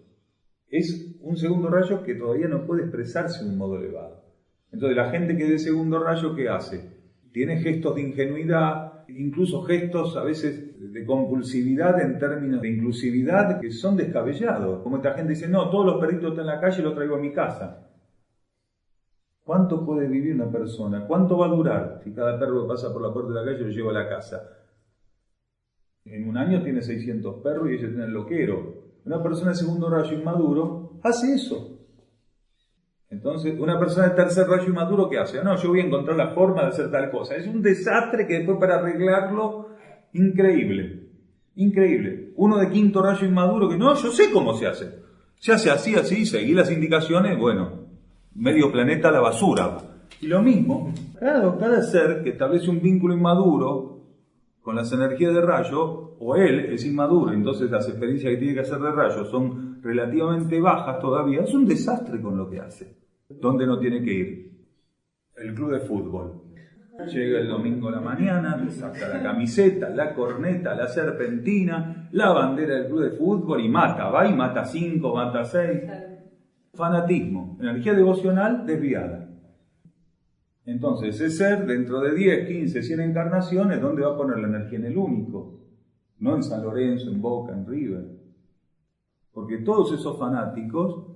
Es un segundo rayo que todavía no puede expresarse de un modo elevado. Entonces, la gente que es de segundo rayo, ¿qué hace? Tiene gestos de ingenuidad, incluso gestos a veces de compulsividad en términos de inclusividad que son descabellados. Como esta gente dice, no, todos los perritos están en la calle, los traigo a mi casa. ¿Cuánto puede vivir una persona? ¿Cuánto va a durar si cada perro que pasa por la puerta de la calle lo lleva a la casa? En un año tiene 600 perros y ella tiene el loquero. Una persona de segundo rayo inmaduro hace eso. Entonces, una persona de tercer rayo inmaduro, ¿qué hace? No, yo voy a encontrar la forma de hacer tal cosa. Es un desastre que después para arreglarlo, increíble. Increíble. Uno de quinto rayo inmaduro que no, yo sé cómo se hace. Se hace así, así, seguí las indicaciones, bueno, medio planeta a la basura. Y lo mismo, cada ser que establece un vínculo inmaduro con las energías de rayo, o él es inmaduro, entonces las experiencias que tiene que hacer de rayo son relativamente bajas todavía, es un desastre con lo que hace. ¿Dónde no tiene que ir? El club de fútbol. Llega el domingo a la mañana, le saca la camiseta, la corneta, la serpentina, la bandera del club de fútbol y mata, va y mata 5, mata 6. Fanatismo, energía devocional desviada. Entonces, ese ser, dentro de 10, 15, 100 encarnaciones, ¿dónde va a poner la energía? En el único. No en San Lorenzo, en Boca, en River. Porque todos esos fanáticos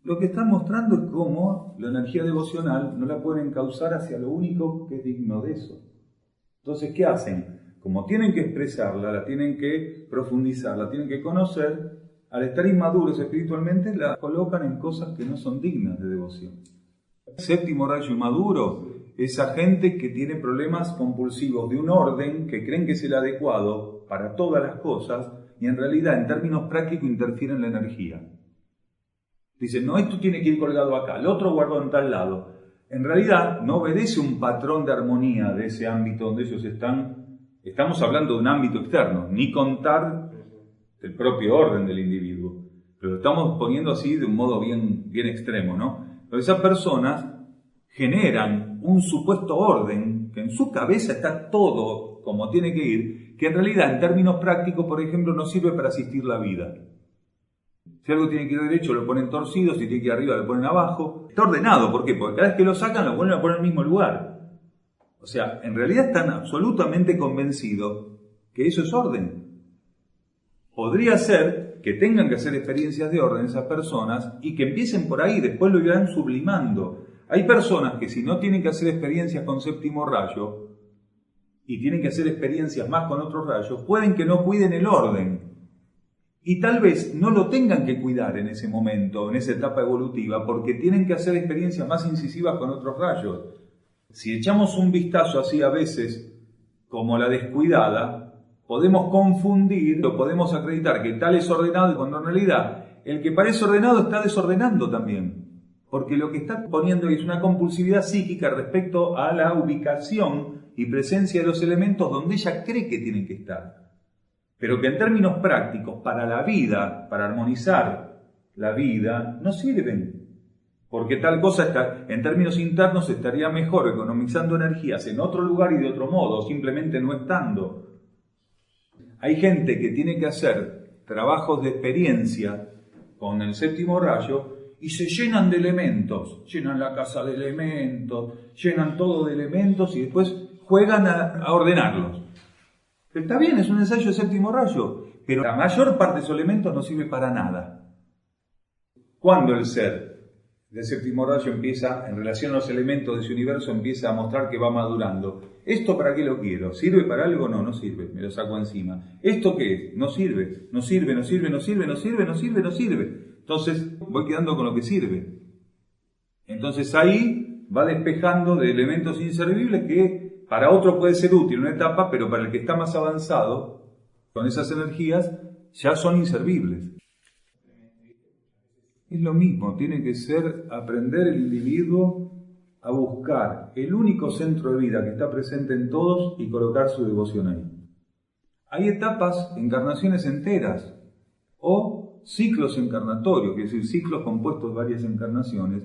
lo que están mostrando es cómo la energía devocional no la pueden encauzar hacia lo único que es digno de eso. Entonces, ¿qué hacen? Como tienen que expresarla, la tienen que profundizar, la tienen que conocer, al estar inmaduros espiritualmente, la colocan en cosas que no son dignas de devoción. Séptimo rayo inmaduro, esa gente que tiene problemas compulsivos de un orden que creen que es el adecuado para todas las cosas y en realidad en términos prácticos interfieren en la energía. Dicen, no, esto tiene que ir colgado acá, el otro guardado en tal lado. En realidad no obedece un patrón de armonía de ese ámbito donde ellos están. Estamos hablando de un ámbito externo, ni contar del propio orden del individuo. Pero lo estamos poniendo así de un modo bien extremo, ¿no? Pero esas personas generan un supuesto orden, que en su cabeza está todo como tiene que ir, que en realidad en términos prácticos, por ejemplo, no sirve para asistir la vida. Si algo tiene que ir derecho, lo ponen torcido, si tiene que ir arriba, lo ponen abajo. Está ordenado, ¿por qué? Porque cada vez que lo sacan, lo vuelven a poner en el mismo lugar. O sea, en realidad están absolutamente convencidos que eso es orden. Podría ser que tengan que hacer experiencias de orden esas personas y que empiecen por ahí, después lo irán sublimando. Hay personas que si no tienen que hacer experiencias con séptimo rayo y tienen que hacer experiencias más con otros rayos, pueden que no cuiden el orden. Y tal vez no lo tengan que cuidar en ese momento, en esa etapa evolutiva, porque tienen que hacer experiencias más incisivas con otros rayos. Si echamos un vistazo así a veces, como la descuidada, podemos confundir o podemos acreditar que tal es ordenado cuando en realidad el que parece ordenado está desordenando también. Porque lo que está poniendo es una compulsividad psíquica respecto a la ubicación y presencia de los elementos donde ella cree que tienen que estar. Pero que en términos prácticos, para la vida, para armonizar la vida, no sirven. Porque tal cosa está, en términos internos estaría mejor economizando energías en otro lugar y de otro modo, simplemente no estando. Hay gente que tiene que hacer trabajos de experiencia con el séptimo rayo y se llenan de elementos, llenan la casa de elementos, llenan todo de elementos y después juegan a ordenarlos. Está bien, es un ensayo de séptimo rayo, pero la mayor parte de esos elementos no sirve para nada. Cuando el ser del séptimo rayo empieza, en relación a los elementos de ese universo, empieza a mostrar que va madurando. ¿Esto para qué lo quiero? ¿Sirve para algo? No, no sirve, me lo saco encima. ¿Esto qué es? No sirve, no sirve, no sirve, no sirve, no sirve, no sirve, no sirve. Entonces voy quedando con lo que sirve. Entonces ahí va despejando de elementos inservibles que para otro puede ser útil una etapa, pero para el que está más avanzado, con esas energías, ya son inservibles. Es lo mismo, tiene que ser aprender el individuo a buscar el único centro de vida que está presente en todos y colocar su devoción ahí. Hay etapas, encarnaciones enteras, o ciclos encarnatorios, es decir, ciclos compuestos de varias encarnaciones,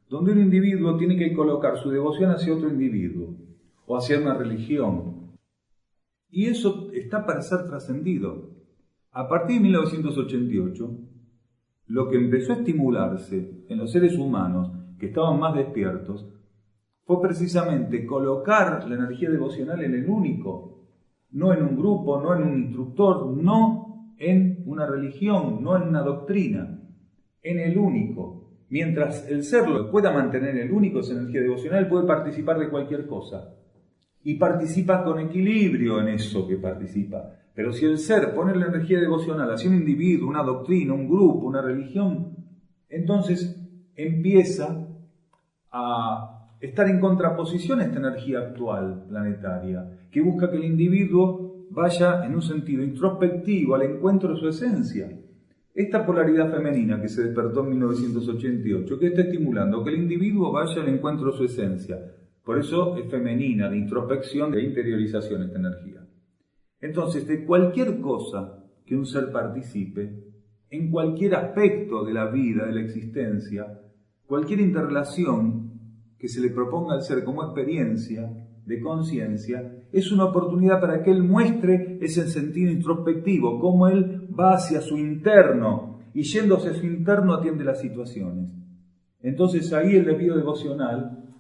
donde un individuo tiene que colocar su devoción hacia otro individuo, o hacia una religión. Y eso está para ser trascendido. A partir de 1988, lo que empezó a estimularse en los seres humanos que estaban más despiertos fue precisamente colocar la energía devocional en el único, no en un grupo, no en un instructor, no en una religión, no en una doctrina, en el único. Mientras el ser lo pueda mantener el único, esa energía devocional, puede participar de cualquier cosa. Y participa con equilibrio en eso que participa. Pero si el ser pone la energía devocional hacia un individuo, una doctrina, un grupo, una religión, entonces empieza a estar en contraposición a esta energía actual planetaria, que busca que el individuo vaya en un sentido introspectivo al encuentro de su esencia. Esta polaridad femenina que se despertó en 1988, que está estimulando que el individuo vaya al encuentro de su esencia. Por eso es femenina, de introspección, de interiorización esta energía. Entonces, de cualquier cosa que un ser participe, en cualquier aspecto de la vida, de la existencia, cualquier interrelación que se le proponga al ser como experiencia de conciencia, es una oportunidad para que él muestre ese sentido introspectivo, cómo él va hacia su interno y yendo hacia su interno atiende las situaciones. Entonces ahí el desvío devocional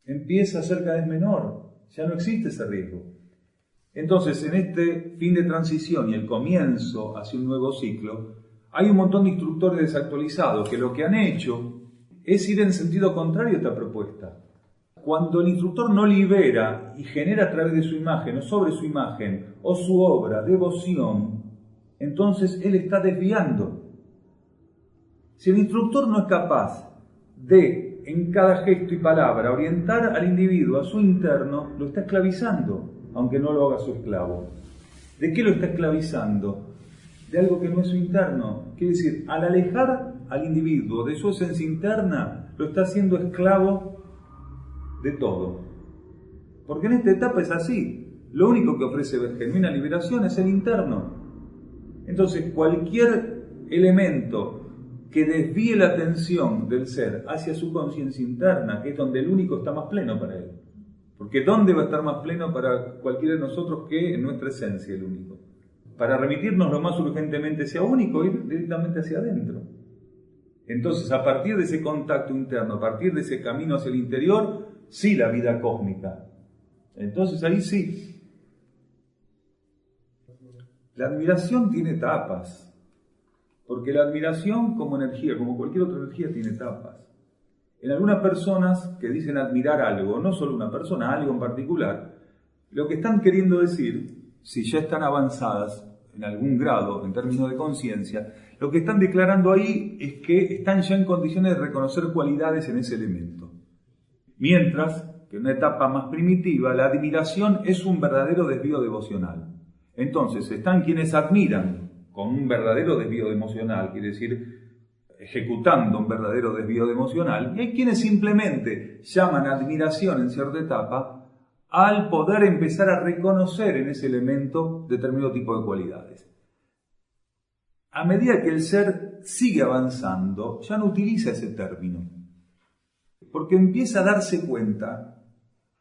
empieza a ser cada vez menor, ya no existe ese riesgo. Entonces, en este fin de transición y el comienzo hacia un nuevo ciclo, hay un montón de instructores desactualizados que lo que han hecho es ir en sentido contrario a esta propuesta. Cuando el instructor no libera y genera a través de su imagen o sobre su imagen o su obra devoción, entonces él está desviando. Si el instructor no es capaz de, en cada gesto y palabra, orientar al individuo a su interno, lo está esclavizando, aunque no lo haga su esclavo. ¿De qué lo está esclavizando? De algo que no es su interno. Quiere decir, al alejar al individuo de su esencia interna, lo está haciendo esclavo de todo. Porque en esta etapa es así. Lo único que ofrece genuina liberación es el interno. Entonces, cualquier elemento que desvíe la atención del ser hacia su conciencia interna, que es donde el único está más pleno para él. Porque ¿dónde va a estar más pleno para cualquiera de nosotros que en nuestra esencia el único? Para remitirnos lo más urgentemente hacia único, ir directamente hacia adentro. Entonces, a partir de ese contacto interno, a partir de ese camino hacia el interior, sí la vida cósmica. Entonces ahí sí. La admiración tiene etapas. Porque la admiración como energía, como cualquier otra energía, tiene etapas. En algunas personas que dicen admirar algo, no solo una persona, algo en particular, lo que están queriendo decir, si ya están avanzadas en algún grado en términos de conciencia, lo que están declarando ahí es que están ya en condiciones de reconocer cualidades en ese elemento. Mientras que en una etapa más primitiva, la admiración es un verdadero desvío devocional. Entonces, están quienes admiran con un verdadero desvío emocional, quiere decir, ejecutando un verdadero desvío emocional, y hay quienes simplemente llaman admiración en cierta etapa al poder empezar a reconocer en ese elemento determinado tipo de cualidades. A medida que el ser sigue avanzando, ya no utiliza ese término, porque empieza a darse cuenta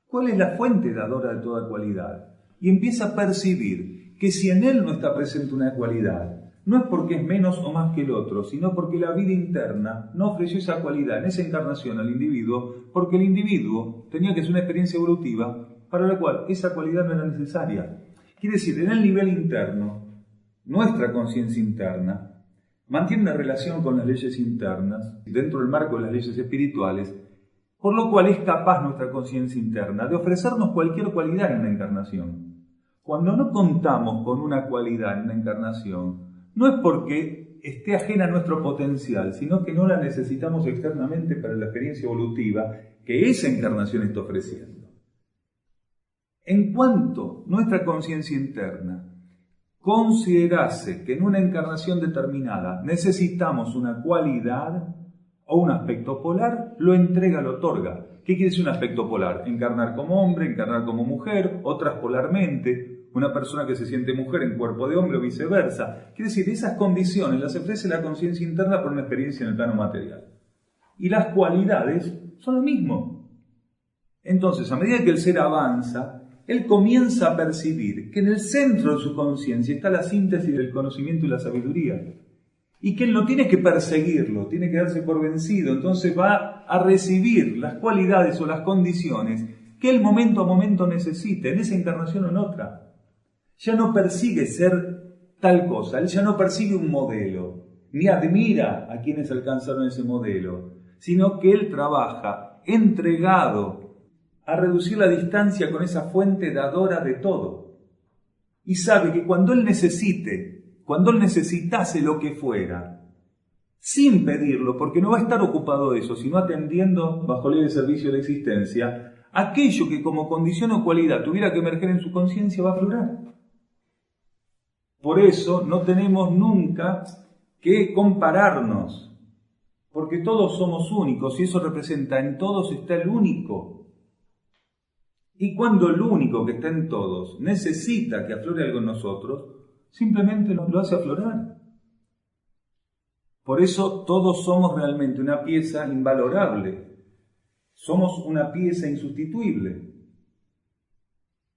cuál es la fuente dadora de toda cualidad, y empieza a percibir que si en él no está presente una cualidad, no es porque es menos o más que el otro, sino porque la vida interna no ofreció esa cualidad en esa encarnación al individuo, porque el individuo tenía que ser una experiencia evolutiva para la cual esa cualidad no era necesaria. Quiere decir, en el nivel interno, nuestra conciencia interna mantiene una relación con las leyes internas, dentro del marco de las leyes espirituales, por lo cual es capaz nuestra conciencia interna de ofrecernos cualquier cualidad en una encarnación. Cuando no contamos con una cualidad en una encarnación, no es porque esté ajena a nuestro potencial, sino que no la necesitamos externamente para la experiencia evolutiva que esa encarnación está ofreciendo. En cuanto nuestra conciencia interna considerase que en una encarnación determinada necesitamos una cualidad o un aspecto polar, lo entrega, lo otorga. ¿Qué quiere decir un aspecto polar? Encarnar como hombre, encarnar como mujer, o traspolarmente. Una persona que se siente mujer en cuerpo de hombre o viceversa. Quiere decir, esas condiciones las ofrece la conciencia interna por una experiencia en el plano material. Y las cualidades son lo mismo. Entonces, a medida que el ser avanza, él comienza a percibir que en el centro de su conciencia está la síntesis del conocimiento y la sabiduría. Y que él no tiene que perseguirlo, tiene que darse por vencido. Entonces va a recibir las cualidades o las condiciones que él momento a momento necesite, en esa encarnación o en otra. Ya no persigue ser tal cosa, él ya no persigue un modelo, ni admira a quienes alcanzaron ese modelo, sino que él trabaja entregado a reducir la distancia con esa fuente dadora de todo. Y sabe que cuando él necesitase lo que fuera, sin pedirlo, porque no va a estar ocupado de eso, sino atendiendo bajo ley de servicio de existencia, aquello que como condición o cualidad tuviera que emerger en su conciencia va a aflorar. Por eso no tenemos nunca que compararnos, porque todos somos únicos y eso representa en todos está el único. Y cuando el único que está en todos necesita que aflore algo en nosotros, simplemente lo hace aflorar. Por eso todos somos realmente una pieza invalorable. Somos una pieza insustituible.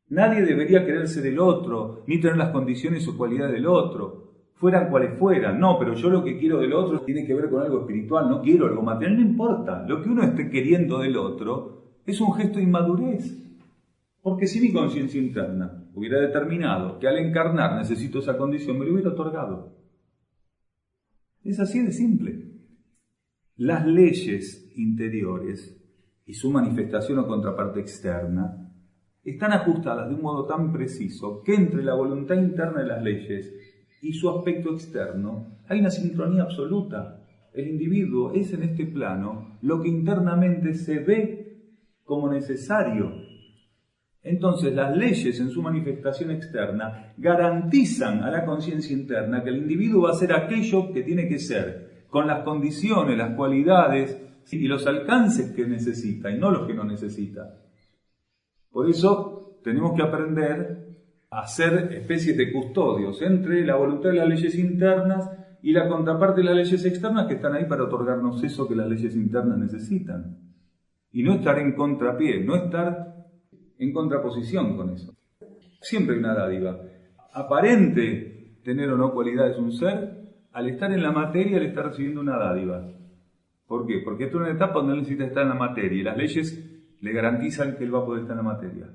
Nadie debería quererse del otro, ni tener las condiciones o cualidades del otro, fueran cuales fueran. No, pero yo lo que quiero del otro tiene que ver con algo espiritual, no quiero algo material, no importa. Lo que uno esté queriendo del otro es un gesto de inmadurez. Porque si mi conciencia interna hubiera determinado que al encarnar necesito esa condición, me lo hubiera otorgado. Es así de simple. Las leyes interiores y su manifestación o contraparte externa están ajustadas de un modo tan preciso que entre la voluntad interna de las leyes y su aspecto externo hay una sincronía absoluta. El individuo es en este plano lo que internamente se ve como necesario. Entonces las leyes en su manifestación externa garantizan a la conciencia interna que el individuo va a ser aquello que tiene que ser, con las condiciones, las cualidades y los alcances que necesita y no los que no necesita. Por eso tenemos que aprender a ser especies de custodios entre la voluntad de las leyes internas y la contraparte de las leyes externas que están ahí para otorgarnos eso que las leyes internas necesitan. Y no estar en contrapié, no estar en contraposición con eso. Siempre hay una dádiva. Aparente tener o no cualidades un ser, al estar en la materia, le está recibiendo una dádiva. ¿Por qué? Porque esto es una etapa donde él necesita estar en la materia y las leyes le garantizan que él va a poder estar en la materia.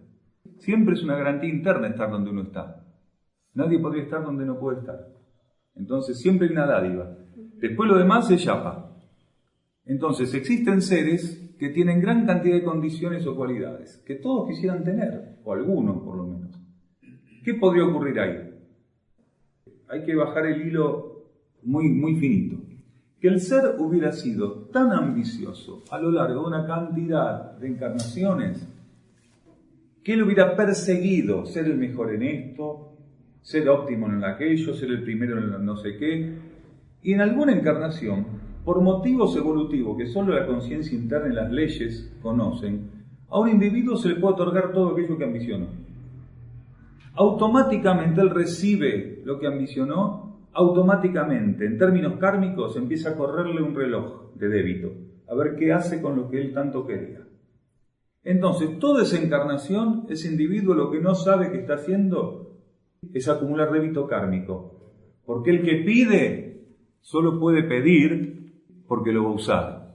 Siempre es una garantía interna estar donde uno está. Nadie podría estar donde no puede estar. Entonces siempre hay una dádiva. Después lo demás es yapa. Entonces existen seres que tienen gran cantidad de condiciones o cualidades, que todos quisieran tener, o algunos por lo menos. ¿Qué podría ocurrir ahí? Hay que bajar el hilo muy finito. Que el ser hubiera sido tan ambicioso a lo largo de una cantidad de encarnaciones que él hubiera perseguido ser el mejor en esto, ser óptimo en aquello, ser el primero en no sé qué, y en alguna encarnación, por motivos evolutivos que solo la conciencia interna y las leyes conocen, a un individuo se le puede otorgar todo aquello que ambicionó. Automáticamente él recibe lo que ambicionó, automáticamente, en términos kármicos, empieza a correrle un reloj de débito, a ver qué hace con lo que él tanto quería. Entonces, toda esa encarnación, ese individuo lo que no sabe que está haciendo es acumular débito kármico, porque el que pide solo puede pedir porque lo va a usar.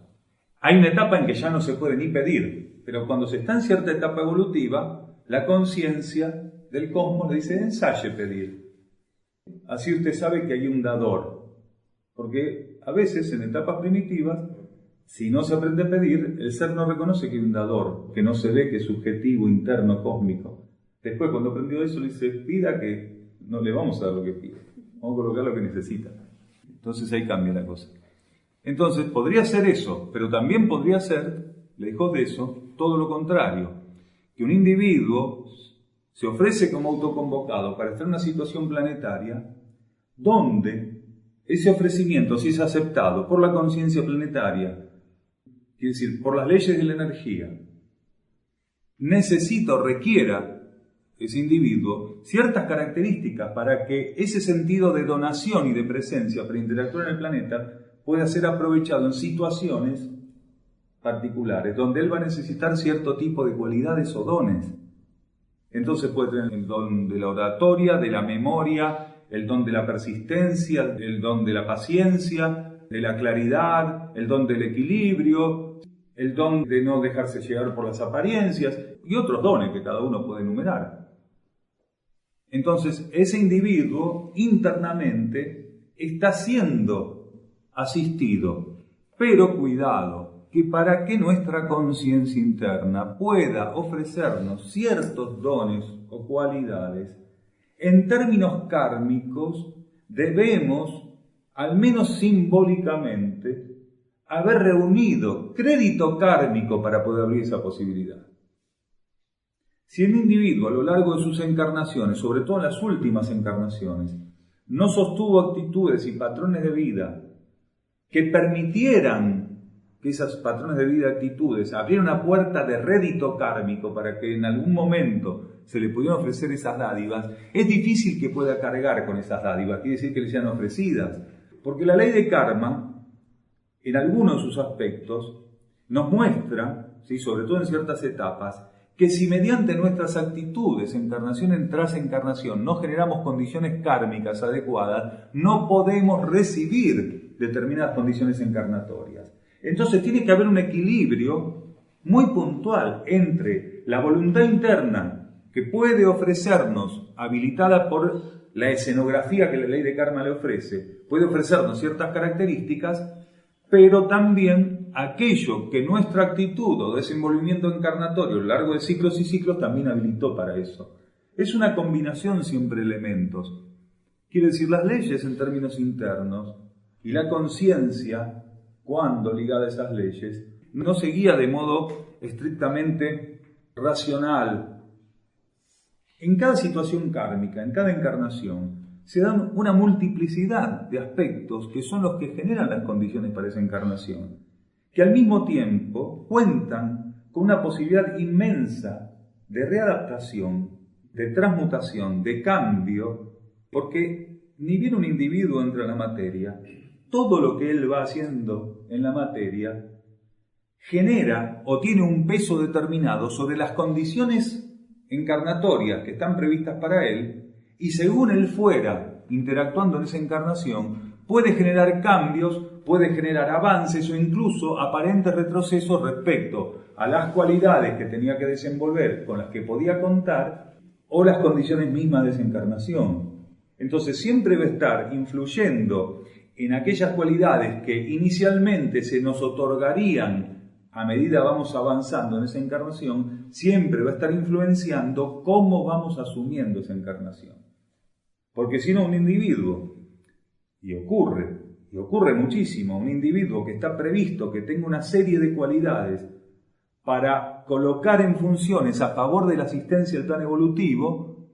Hay una etapa en que ya no se puede ni pedir, pero cuando se está en cierta etapa evolutiva, la conciencia del cosmos le dice, ensaye pedir. Así usted sabe que hay un dador, porque a veces en etapas primitivas, si no se aprende a pedir, el ser no reconoce que hay un dador, que no se ve, que es subjetivo, interno, cósmico. Después, cuando aprendió eso, le dice, pida que no le vamos a dar lo que pide, vamos a colocar lo que necesita. Entonces ahí cambia la cosa. Entonces podría ser eso, pero también podría ser, lejos de eso, todo lo contrario, que un individuo se ofrece como autoconvocado para estar en una situación planetaria donde ese ofrecimiento, si es aceptado por la conciencia planetaria, quiere decir, por las leyes de la energía, necesita o requiera ese individuo ciertas características para que ese sentido de donación y de presencia para interactuar en el planeta pueda ser aprovechado en situaciones particulares, donde él va a necesitar cierto tipo de cualidades o dones. Entonces puede tener el don de la oratoria, de la memoria, el don de la persistencia, el don de la paciencia, de la claridad, el don del equilibrio, el don de no dejarse llevar por las apariencias y otros dones que cada uno puede enumerar. Entonces, ese individuo internamente está siendo asistido, pero cuidado, que para que nuestra conciencia interna pueda ofrecernos ciertos dones o cualidades, en términos kármicos debemos, al menos simbólicamente, haber reunido crédito kármico para poder abrir esa posibilidad. Si el individuo a lo largo de sus encarnaciones, sobre todo en las últimas encarnaciones, no sostuvo actitudes y patrones de vida que permitieran que esos patrones de vida y actitudes abrieran una puerta de rédito kármico para que en algún momento se le pudieran ofrecer esas dádivas, es difícil que pueda cargar con esas dádivas, quiere decir que le sean ofrecidas. Porque la ley de karma, en algunos de sus aspectos, nos muestra, ¿sí?, sobre todo en ciertas etapas, que si mediante nuestras actitudes, encarnación tras encarnación, no generamos condiciones kármicas adecuadas, no podemos recibir determinadas condiciones encarnatorias. Entonces tiene que haber un equilibrio muy puntual entre la voluntad interna que puede ofrecernos, habilitada por la escenografía que la ley de karma le ofrece, puede ofrecernos ciertas características, pero también aquello que nuestra actitud o desenvolvimiento encarnatorio a lo largo de ciclos y ciclos también habilitó para eso. Es una combinación siempre de elementos. Quiere decir, las leyes en términos internos y la conciencia, cuando ligada a esas leyes, no se guía de modo estrictamente racional. En cada situación kármica, en cada encarnación, se dan una multiplicidad de aspectos que son los que generan las condiciones para esa encarnación, que al mismo tiempo cuentan con una posibilidad inmensa de readaptación, de transmutación, de cambio, porque ni bien un individuo entra en la materia, todo lo que él va haciendo en la materia genera o tiene un peso determinado sobre las condiciones encarnatorias que están previstas para él, y según él fuera interactuando en esa encarnación, puede generar cambios, puede generar avances o incluso aparentes retrocesos respecto a las cualidades que tenía que desenvolver, con las que podía contar, o las condiciones mismas de esa encarnación. Entonces siempre va a estar influyendo en aquellas cualidades que inicialmente se nos otorgarían a medida vamos avanzando en esa encarnación, siempre va a estar influenciando cómo vamos asumiendo esa encarnación. Porque si no, un individuo, y ocurre muchísimo, un individuo que está previsto, que tenga una serie de cualidades para colocar en funciones a favor de la asistencia del plan evolutivo,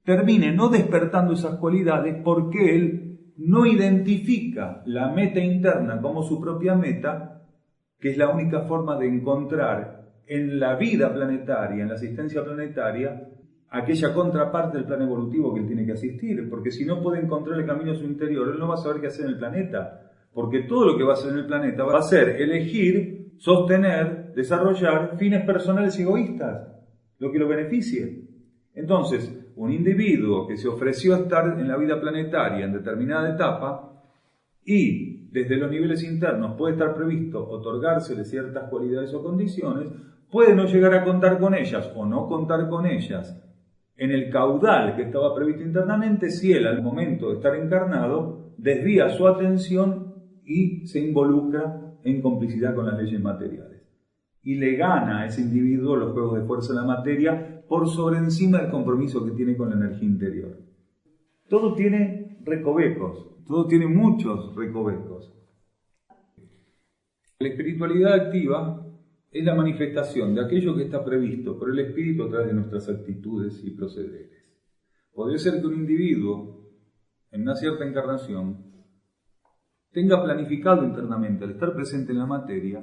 termine no despertando esas cualidades porque él no identifica la meta interna como su propia meta, que es la única forma de encontrar en la vida planetaria, en la asistencia planetaria, aquella contraparte del plan evolutivo que él tiene que asistir, porque si no puede encontrar el camino a su interior, él no va a saber qué hacer en el planeta, porque todo lo que va a hacer en el planeta va a ser elegir, sostener, desarrollar fines personales y egoístas, lo que lo beneficie. Entonces, un individuo que se ofreció a estar en la vida planetaria en determinada etapa y desde los niveles internos puede estar previsto otorgársele ciertas cualidades o condiciones, puede no llegar a contar con ellas o no contar con ellas en el caudal que estaba previsto internamente si él al momento de estar encarnado desvía su atención y se involucra en complicidad con las leyes materiales. Y le gana a ese individuo los juegos de fuerza de la materia por sobre encima del compromiso que tiene con la energía interior. Todo tiene recovecos. Todo tiene muchos recovecos. La espiritualidad activa es la manifestación de aquello que está previsto por el espíritu a través de nuestras actitudes y procederes. Podría ser que un individuo, en una cierta encarnación, tenga planificado internamente, al estar presente en la materia,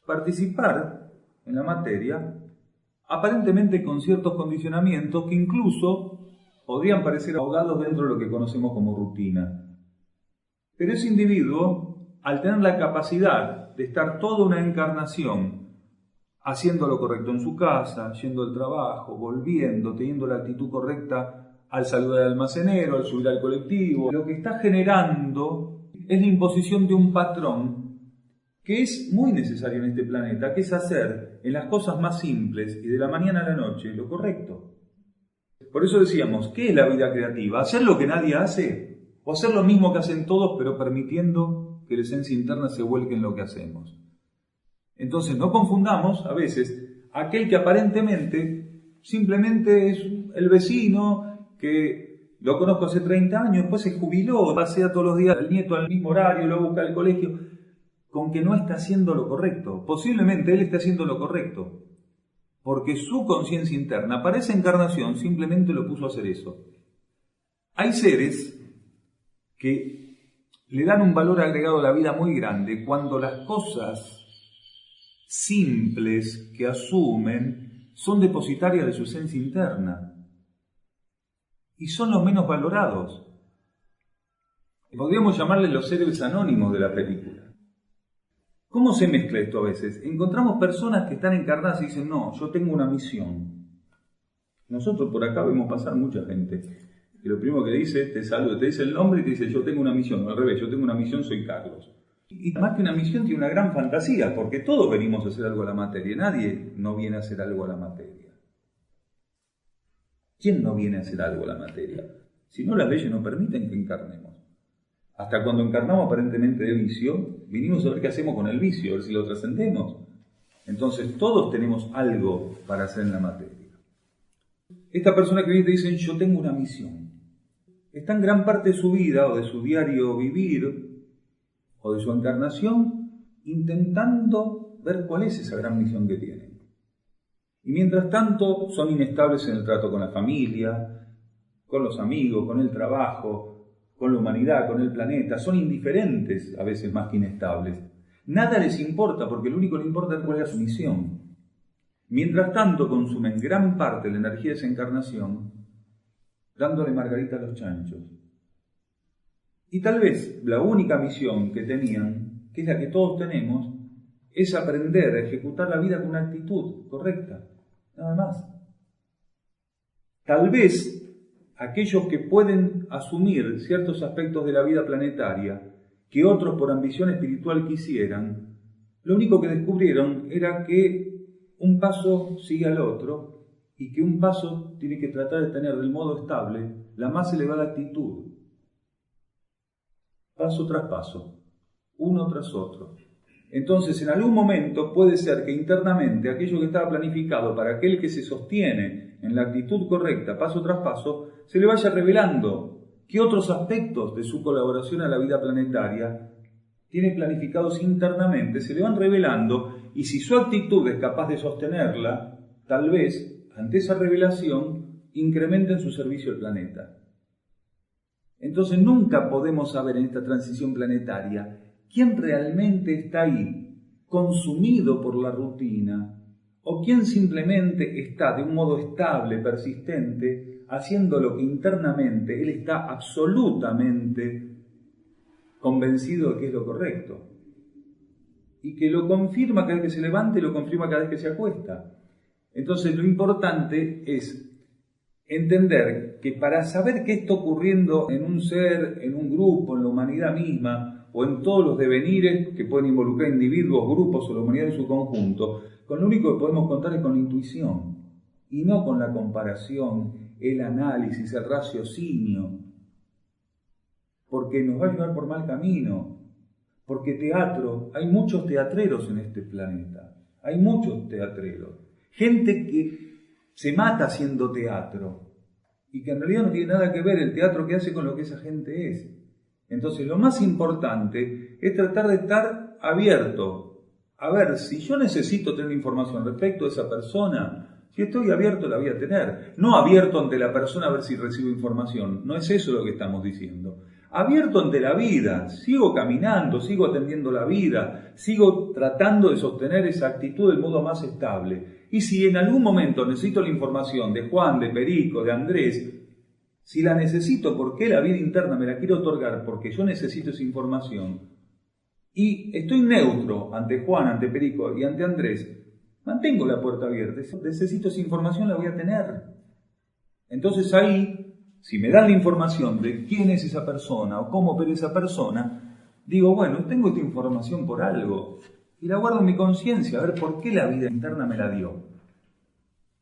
participar en la materia, aparentemente con ciertos condicionamientos que incluso podrían parecer ahogados dentro de lo que conocemos como rutina. Pero ese individuo, al tener la capacidad de estar toda una encarnación haciendo lo correcto en su casa, yendo al trabajo, volviendo, teniendo la actitud correcta al saludar al almacenero, al subir al colectivo, lo que está generando es la imposición de un patrón que es muy necesario en este planeta, que es hacer en las cosas más simples y de la mañana a la noche lo correcto. Por eso decíamos, ¿qué es la vida creativa? ¿Hacer lo que nadie hace? ¿O hacer lo mismo que hacen todos, pero permitiendo que la esencia interna se vuelque en lo que hacemos? Entonces, no confundamos, a veces, aquel que aparentemente simplemente es el vecino, que lo conozco hace 30 años, después se jubiló, pasea todos los días al nieto al mismo horario, lo busca al colegio, con que no está haciendo lo correcto. Posiblemente él esté haciendo lo correcto, porque su conciencia interna para esa encarnación simplemente lo puso a hacer eso. Hay seres que le dan un valor agregado a la vida muy grande cuando las cosas simples que asumen son depositarias de su esencia interna y son los menos valorados. Podríamos llamarles los héroes anónimos de la película. ¿Cómo se mezcla esto a veces? Encontramos personas que están encarnadas y dicen, no, yo tengo una misión. Nosotros por acá vemos pasar mucha gente. Y lo primero que dice, te saluda, te dice el nombre y te dice, yo tengo una misión. O al revés, yo tengo una misión, soy Carlos. Y más que una misión tiene una gran fantasía, porque todos venimos a hacer algo a la materia. Nadie no viene a hacer algo a la materia. ¿Quién no viene a hacer algo a la materia? Si no, las leyes no permiten que encarnemos. Hasta cuando encarnamos aparentemente de vicio, vinimos a ver qué hacemos con el vicio, a ver si lo trascendemos. Entonces todos tenemos algo para hacer en la materia. Esta persona que viene te dice, yo tengo una misión. Está en gran parte de su vida o de su diario vivir o de su encarnación intentando ver cuál es esa gran misión que tienen. Y mientras tanto son inestables en el trato con la familia, con los amigos, con el trabajo, con la humanidad, con el planeta, son indiferentes a veces más que inestables. Nada les importa porque lo único que les importa es cuál es su misión. Mientras tanto consumen gran parte de la energía de esa encarnación dándole margarita a los chanchos, Y tal vez la única misión que tenían, que es la que todos tenemos, es aprender a ejecutar la vida con una actitud correcta, nada más. Tal vez aquellos que pueden asumir ciertos aspectos de la vida planetaria que otros por ambición espiritual quisieran, lo único que descubrieron era que un paso sigue al otro y que un paso tiene que tratar de tener del modo estable la más elevada actitud. Paso tras paso, uno tras otro. Entonces, en algún momento puede ser que internamente aquello que estaba planificado para aquel que se sostiene en la actitud correcta, paso tras paso, se le vaya revelando que otros aspectos de su colaboración a la vida planetaria tiene planificados internamente, se le van revelando, y si su actitud es capaz de sostenerla, tal vez, ante esa revelación, incrementen su servicio al planeta. Entonces nunca podemos saber en esta transición planetaria quién realmente está ahí, consumido por la rutina, o quién simplemente está de un modo estable, persistente, haciendo lo que internamente él está absolutamente convencido de que es lo correcto, y que lo confirma cada vez que se levanta y lo confirma cada vez que se acuesta. Entonces lo importante es entender que para saber qué está ocurriendo en un ser, en un grupo, en la humanidad misma, o en todos los devenires que pueden involucrar individuos, grupos o la humanidad en su conjunto, con lo único que podemos contar es con la intuición, y no con la comparación, el análisis, el raciocinio, porque nos va a llevar por mal camino, porque teatro, hay muchos teatreros en este planeta, hay muchos teatreros, gente que se mata haciendo teatro, y que en realidad no tiene nada que ver el teatro que hace con lo que esa gente es. Entonces lo más importante es tratar de estar abierto, a ver, si yo necesito tener información respecto a esa persona, si estoy abierto la voy a tener, no abierto ante la persona a ver si recibo información, no es eso lo que estamos diciendo. Abierto ante la vida, sigo caminando, sigo atendiendo la vida, sigo tratando de sostener esa actitud del modo más estable. Y si en algún momento necesito la información de Juan, de Perico, de Andrés, si la necesito porque la vida interna me la quiere otorgar, porque yo necesito esa información, y estoy neutro ante Juan, ante Perico y ante Andrés, mantengo la puerta abierta. Necesito esa información, la voy a tener. Entonces ahí, si me dan la información de quién es esa persona o cómo opera esa persona, digo, bueno, tengo esta información por algo y la guardo en mi conciencia, a ver por qué la vida interna me la dio.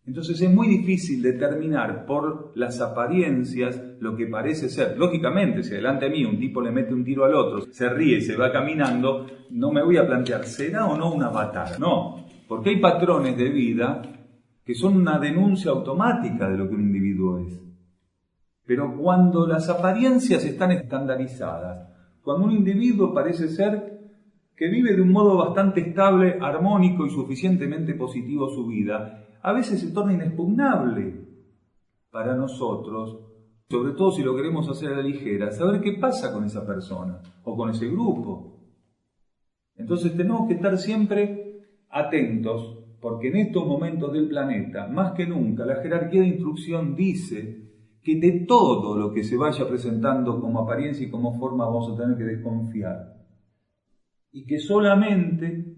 Entonces es muy difícil determinar por las apariencias lo que parece ser. Lógicamente, si delante de mí un tipo le mete un tiro al otro, se ríe y se va caminando, no me voy a plantear, ¿será o no una batalla? No, porque hay patrones de vida que son una denuncia automática de lo que un individuo es. Pero cuando las apariencias están estandarizadas, cuando un individuo parece ser que vive de un modo bastante estable, armónico y suficientemente positivo su vida, a veces se torna inexpugnable para nosotros, sobre todo si lo queremos hacer a la ligera, saber qué pasa con esa persona o con ese grupo. Entonces tenemos que estar siempre atentos, porque en estos momentos del planeta, más que nunca, la jerarquía de instrucción dice que de todo lo que se vaya presentando como apariencia y como forma vamos a tener que desconfiar. Y que solamente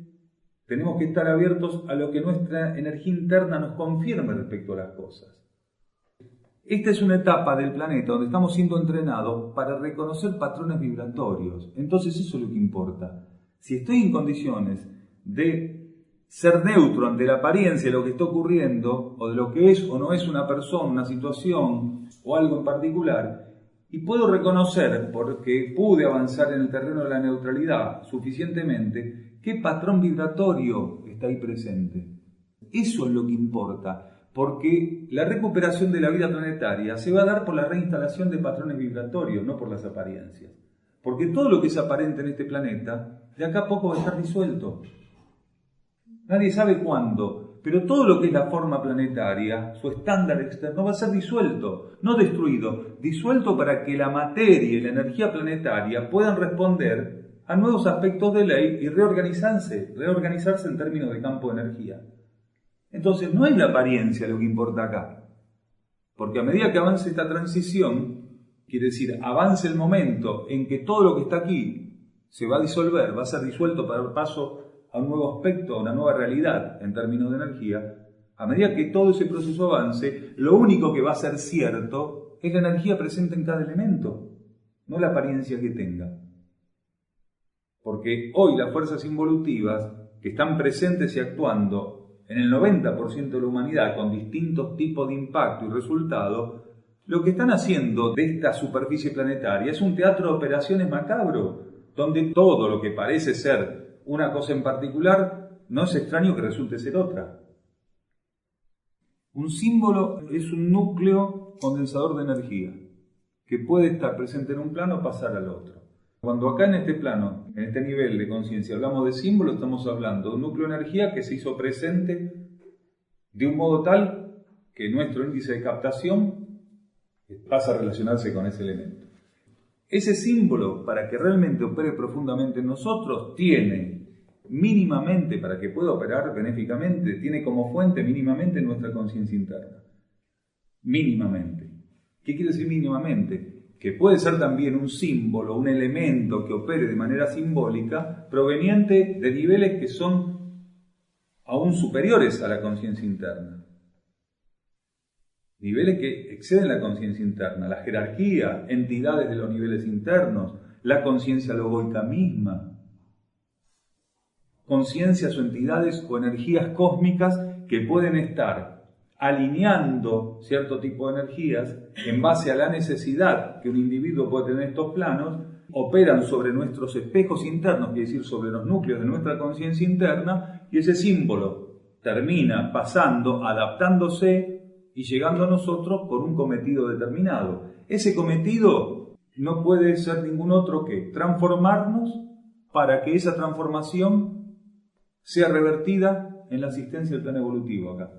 tenemos que estar abiertos a lo que nuestra energía interna nos confirme respecto a las cosas. Esta es una etapa del planeta donde estamos siendo entrenados para reconocer patrones vibratorios. Entonces eso es lo que importa. Si estoy en condiciones de ser neutro ante la apariencia de lo que está ocurriendo, o de lo que es o no es una persona, una situación o algo en particular, y puedo reconocer, porque pude avanzar en el terreno de la neutralidad suficientemente, qué patrón vibratorio está ahí presente. Eso es lo que importa, porque la recuperación de la vida planetaria se va a dar por la reinstalación de patrones vibratorios, no por las apariencias. Porque todo lo que es aparente en este planeta, de acá a poco va a estar disuelto. Nadie sabe cuándo, pero todo lo que es la forma planetaria, su estándar externo, va a ser disuelto, no destruido, disuelto para que la materia y la energía planetaria puedan responder a nuevos aspectos de ley y reorganizarse en términos de campo de energía. Entonces no es la apariencia lo que importa acá, porque a medida que avance esta transición, quiere decir, avance el momento en que todo lo que está aquí se va a disolver, va a ser disuelto para dar paso a un nuevo aspecto, a una nueva realidad en términos de energía, a medida que todo ese proceso avance, lo único que va a ser cierto es la energía presente en cada elemento, no la apariencia que tenga. Porque hoy las fuerzas involutivas que están presentes y actuando en el 90% de la humanidad con distintos tipos de impacto y resultado, lo que están haciendo de esta superficie planetaria es un teatro de operaciones macabro, donde todo lo que parece ser una cosa en particular no es extraño que resulte ser otra. Un símbolo es un núcleo condensador de energía que puede estar presente en un plano o pasar al otro. Cuando acá en este plano, en este nivel de conciencia, hablamos de símbolo, estamos hablando de un núcleo de energía que se hizo presente de un modo tal que nuestro índice de captación pasa a relacionarse con ese elemento. Ese símbolo, para que realmente opere profundamente en nosotros, tiene mínimamente, para que pueda operar benéficamente, tiene como fuente mínimamente nuestra conciencia interna. Mínimamente. ¿Qué quiere decir mínimamente? Que puede ser también un símbolo, un elemento que opere de manera simbólica, proveniente de niveles que son aún superiores a la conciencia interna. Niveles que exceden la conciencia interna, la jerarquía, entidades de los niveles internos, la conciencia logoica misma. Conciencias o entidades o energías cósmicas que pueden estar alineando cierto tipo de energías en base a la necesidad que un individuo puede tener en estos planos, operan sobre nuestros espejos internos, quiere decir sobre los núcleos de nuestra conciencia interna, y ese símbolo termina pasando, adaptándose y llegando a nosotros por un cometido determinado. Ese cometido no puede ser ningún otro que transformarnos para que esa transformación sea revertida en la asistencia del plano evolutivo acá.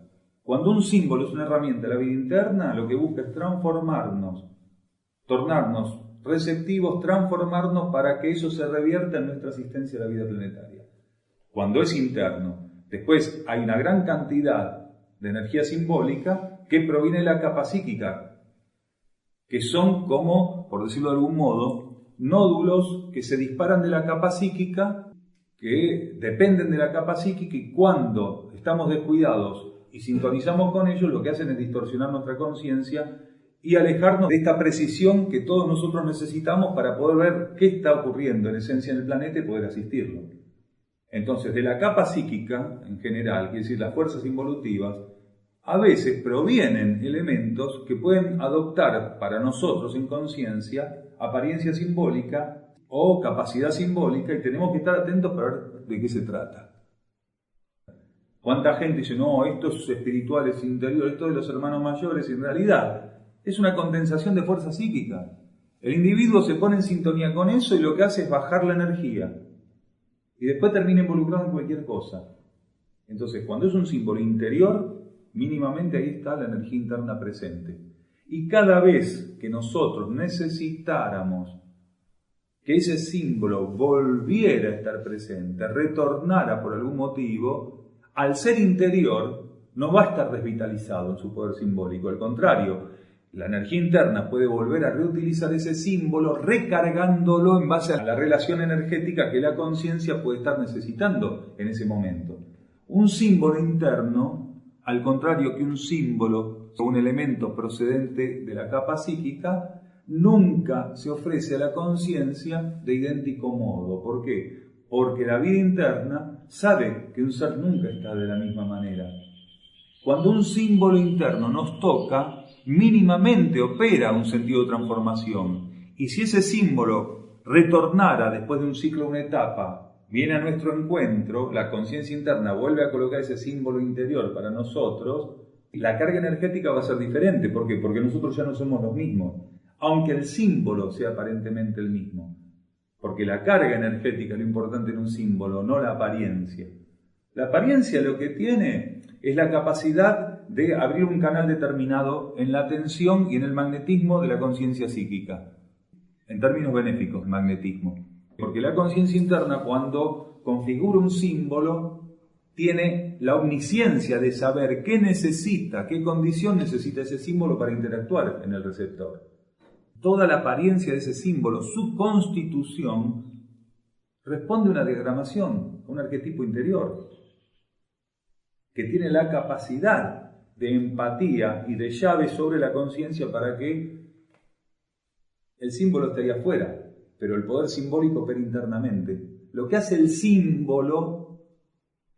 Cuando un símbolo es una herramienta de la vida interna, lo que busca es transformarnos, tornarnos receptivos, transformarnos para que eso se revierta en nuestra asistencia a la vida planetaria. Cuando es interno, después hay una gran cantidad de energía simbólica que proviene de la capa psíquica, que son como, por decirlo de algún modo, nódulos que se disparan de la capa psíquica, que dependen de la capa psíquica, y cuando estamos descuidados y sintonizamos con ellos, lo que hacen es distorsionar nuestra conciencia y alejarnos de esta precisión que todos nosotros necesitamos para poder ver qué está ocurriendo en esencia en el planeta y poder asistirlo. Entonces, de la capa psíquica, en general, quiere decir las fuerzas involutivas, a veces provienen elementos que pueden adoptar para nosotros en conciencia apariencia simbólica o capacidad simbólica, y tenemos que estar atentos para ver de qué se trata. ¿Cuánta gente dice, no, estos espirituales interiores, esto de los hermanos mayores? En realidad es una condensación de fuerza psíquica. El individuo se pone en sintonía con eso y lo que hace es bajar la energía. Y después termina involucrado en cualquier cosa. Entonces, cuando es un símbolo interior, mínimamente ahí está la energía interna presente. Y cada vez que nosotros necesitáramos que ese símbolo volviera a estar presente, retornara por algún motivo, al ser interior no va a estar desvitalizado en su poder simbólico. Al contrario, la energía interna puede volver a reutilizar ese símbolo recargándolo en base a la relación energética que la conciencia puede estar necesitando en ese momento. Un símbolo interno, al contrario que un símbolo o un elemento procedente de la capa psíquica, nunca se ofrece a la conciencia de idéntico modo. ¿Por qué? Porque la vida interna sabe que un ser nunca está de la misma manera. Cuando un símbolo interno nos toca, mínimamente opera un sentido de transformación. Y si ese símbolo retornara después de un ciclo, una etapa, viene a nuestro encuentro, la conciencia interna vuelve a colocar ese símbolo interior para nosotros, la carga energética va a ser diferente. ¿Por qué? Porque nosotros ya no somos los mismos, aunque el símbolo sea aparentemente el mismo. Porque la carga energética es lo importante en un símbolo, no la apariencia. La apariencia lo que tiene es la capacidad de abrir un canal determinado en la atención y en el magnetismo de la conciencia psíquica. En términos benéficos, magnetismo. Porque la conciencia interna, cuando configura un símbolo, tiene la omnisciencia de saber qué necesita, qué condición necesita ese símbolo para interactuar en el receptor. toda la apariencia de ese símbolo, su constitución, responde a una diagramación, a un arquetipo interior, que tiene la capacidad de empatía y de llave sobre la conciencia para que el símbolo esté ahí afuera, pero el poder simbólico opera internamente. Lo que hace el símbolo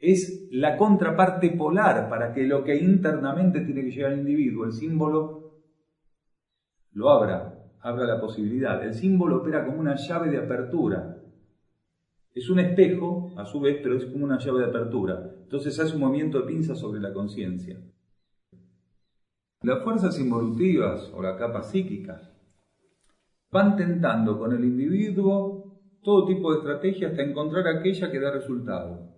es la contraparte polar para que lo que internamente tiene que llegar al individuo, el símbolo lo abra la posibilidad. El símbolo opera como una llave de apertura. Es un espejo, a su vez, pero es como una llave de apertura. Entonces hace un movimiento de pinza sobre la conciencia. Las fuerzas involutivas o la capa psíquica van tentando con el individuo todo tipo de estrategias hasta encontrar aquella que da resultado.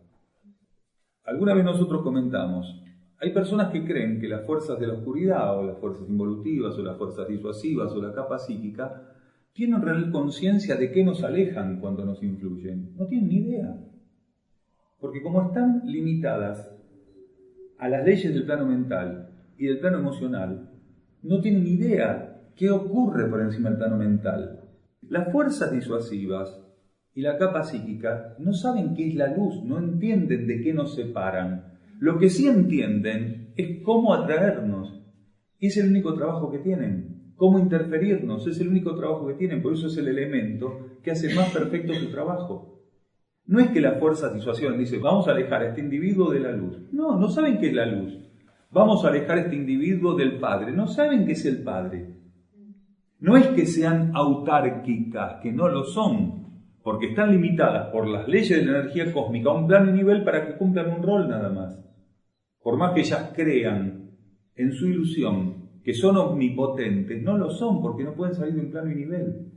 Alguna vez nosotros comentamos, hay personas que creen que las fuerzas de la oscuridad o las fuerzas involutivas o las fuerzas disuasivas o la capa psíquica tienen real conciencia de que nos alejan cuando nos influyen. No tienen ni idea. Porque como están limitadas a las leyes del plano mental y del plano emocional, no tienen ni idea qué ocurre por encima del plano mental. Las fuerzas disuasivas y la capa psíquica no saben qué es la luz, no entienden de qué nos separan. Lo que sí entienden es cómo atraernos. Es el único trabajo que tienen. Cómo interferirnos, es el único trabajo que tienen. Por eso es el elemento que hace más perfecto su trabajo. No es que las fuerzas disuasivas dicen, vamos a alejar a este individuo de la luz. No, no saben qué es la luz. Vamos a alejar a este individuo del Padre. No saben qué es el Padre. No es que sean autárquicas, que no lo son, porque están limitadas por las leyes de la energía cósmica a un plano y nivel para que cumplan un rol nada más. Por más que ellas crean en su ilusión que son omnipotentes, no lo son porque no pueden salir de un plano y nivel.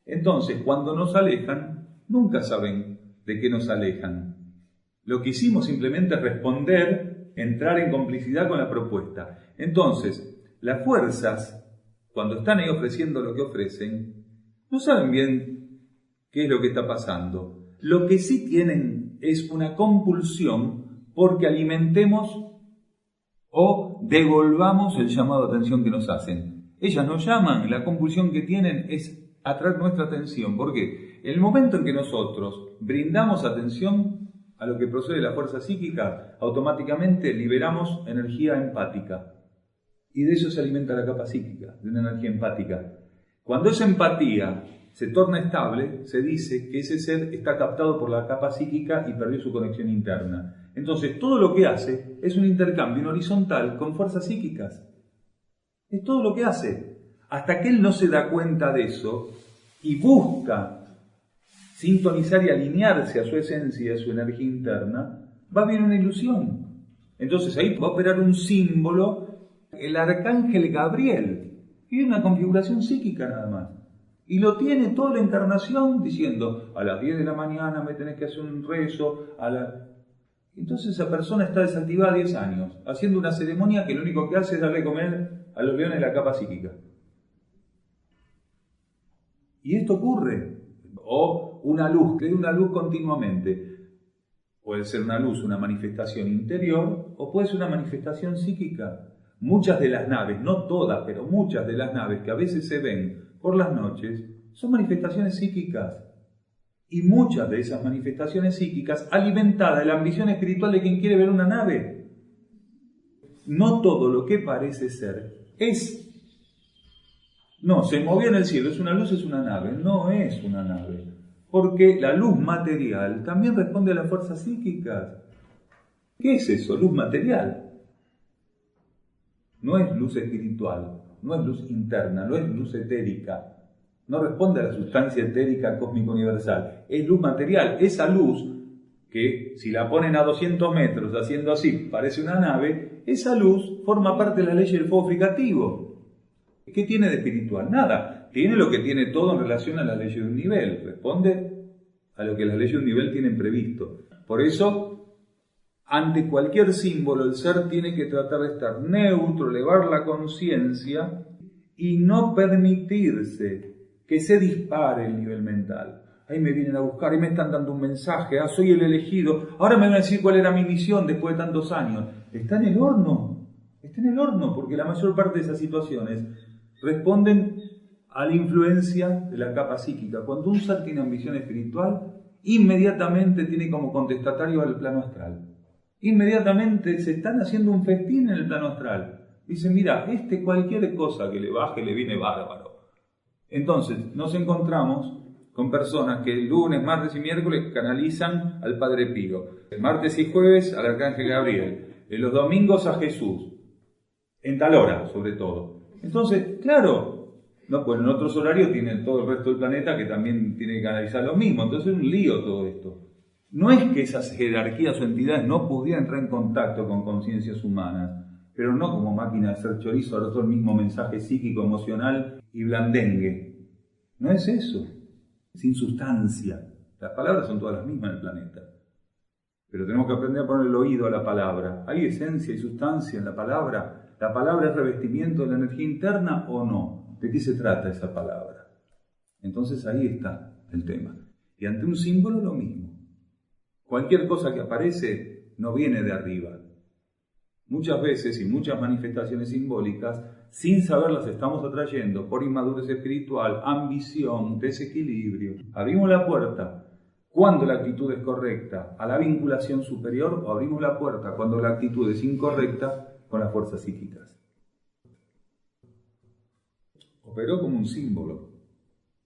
Entonces, cuando nos alejan, nunca saben de qué nos alejan. Lo que hicimos simplemente es responder, entrar en complicidad con la propuesta. Entonces, las fuerzas, cuando están ahí ofreciendo lo que ofrecen, no saben bien qué es lo que está pasando. Lo que sí tienen es una compulsión porque alimentemos o devolvamos el llamado de atención que nos hacen. Ellas nos llaman, la compulsión que tienen es atraer nuestra atención. ¿Por qué? El momento en que nosotros brindamos atención a lo que procede de la fuerza psíquica, automáticamente liberamos energía empática. Y de eso se alimenta la capa psíquica, de una energía empática. Cuando esa empatía se torna estable, se dice que ese ser está captado por la capa psíquica y perdió su conexión interna. Entonces, todo lo que hace es un intercambio, un horizontal con fuerzas psíquicas. Es todo lo que hace. Hasta que él no se da cuenta de eso y busca sintonizar y alinearse a su esencia, a su energía interna, va a haber una ilusión. Entonces ahí va a operar un símbolo, el arcángel Gabriel, y una configuración psíquica nada más. Y lo tiene toda la encarnación diciendo, a las 10 de la mañana me tenés que hacer un rezo, Entonces esa persona está desactivada 10 años, haciendo una ceremonia que lo único que hace es darle a comer a los leones la capa psíquica. Y esto ocurre. O una luz, que es una luz continuamente. Puede ser una luz, una manifestación interior, o puede ser una manifestación psíquica. Muchas de las naves, no todas, pero muchas de las naves que a veces se ven por las noches, son manifestaciones psíquicas. Y muchas de esas manifestaciones psíquicas alimentadas de la ambición espiritual de quien quiere ver una nave. No todo lo que parece ser es. No, se movió en el cielo, es una luz, es una nave. No es una nave. Porque la luz material también responde a las fuerzas psíquicas. ¿Qué es eso? Luz material. No es luz espiritual, no es luz interna, no es luz etérica. No responde a la sustancia etérica cósmica universal. Es luz material. Esa luz, que si la ponen a 200 metros haciendo así, parece una nave, esa luz forma parte de la ley del fuego fricativo. ¿Qué tiene de espiritual? Nada. Tiene lo que tiene todo en relación a la ley de un nivel. Responde a lo que las leyes de un nivel tienen previsto. Por eso, ante cualquier símbolo, el ser tiene que tratar de estar neutro, elevar la conciencia y no permitirse que se dispare el nivel mental. Ahí me vienen a buscar, ahí me están dando un mensaje, soy el elegido, ahora me van a decir cuál era mi misión después de tantos años. Está en el horno, porque la mayor parte de esas situaciones responden a la influencia de la capa psíquica. Cuando un ser tiene ambición espiritual, inmediatamente tiene como contestatario al plano astral. Inmediatamente se están haciendo un festín en el plano astral. Dicen, mira, cualquier cosa que le baje le viene bárbaro. Entonces, nos encontramos con personas que el lunes, martes y miércoles canalizan al Padre Pío, el martes y jueves al Arcángel Gabriel, los domingos a Jesús, en tal hora sobre todo. Entonces, claro, no, pues en otros horarios tienen todo el resto del planeta que también tiene que canalizar lo mismo, entonces es un lío todo esto. No es que esas jerarquías o entidades no pudieran entrar en contacto con conciencias humanas, pero no como máquina de hacer chorizo, ahora todo el mismo mensaje psíquico, emocional y blandengue. No es eso, sin sustancia. Las palabras son todas las mismas en el planeta. Pero tenemos que aprender a poner el oído a la palabra. ¿Hay esencia y sustancia en la palabra? ¿La palabra es revestimiento de la energía interna o no? ¿De qué se trata esa palabra? Entonces ahí está el tema. Y ante un símbolo lo mismo. Cualquier cosa que aparece no viene de arriba. Muchas veces y muchas manifestaciones simbólicas, sin saberlas estamos atrayendo por inmadurez espiritual, ambición, desequilibrio. Abrimos la puerta cuando la actitud es correcta a la vinculación superior, o abrimos la puerta cuando la actitud es incorrecta con las fuerzas psíquicas. Operó como un símbolo.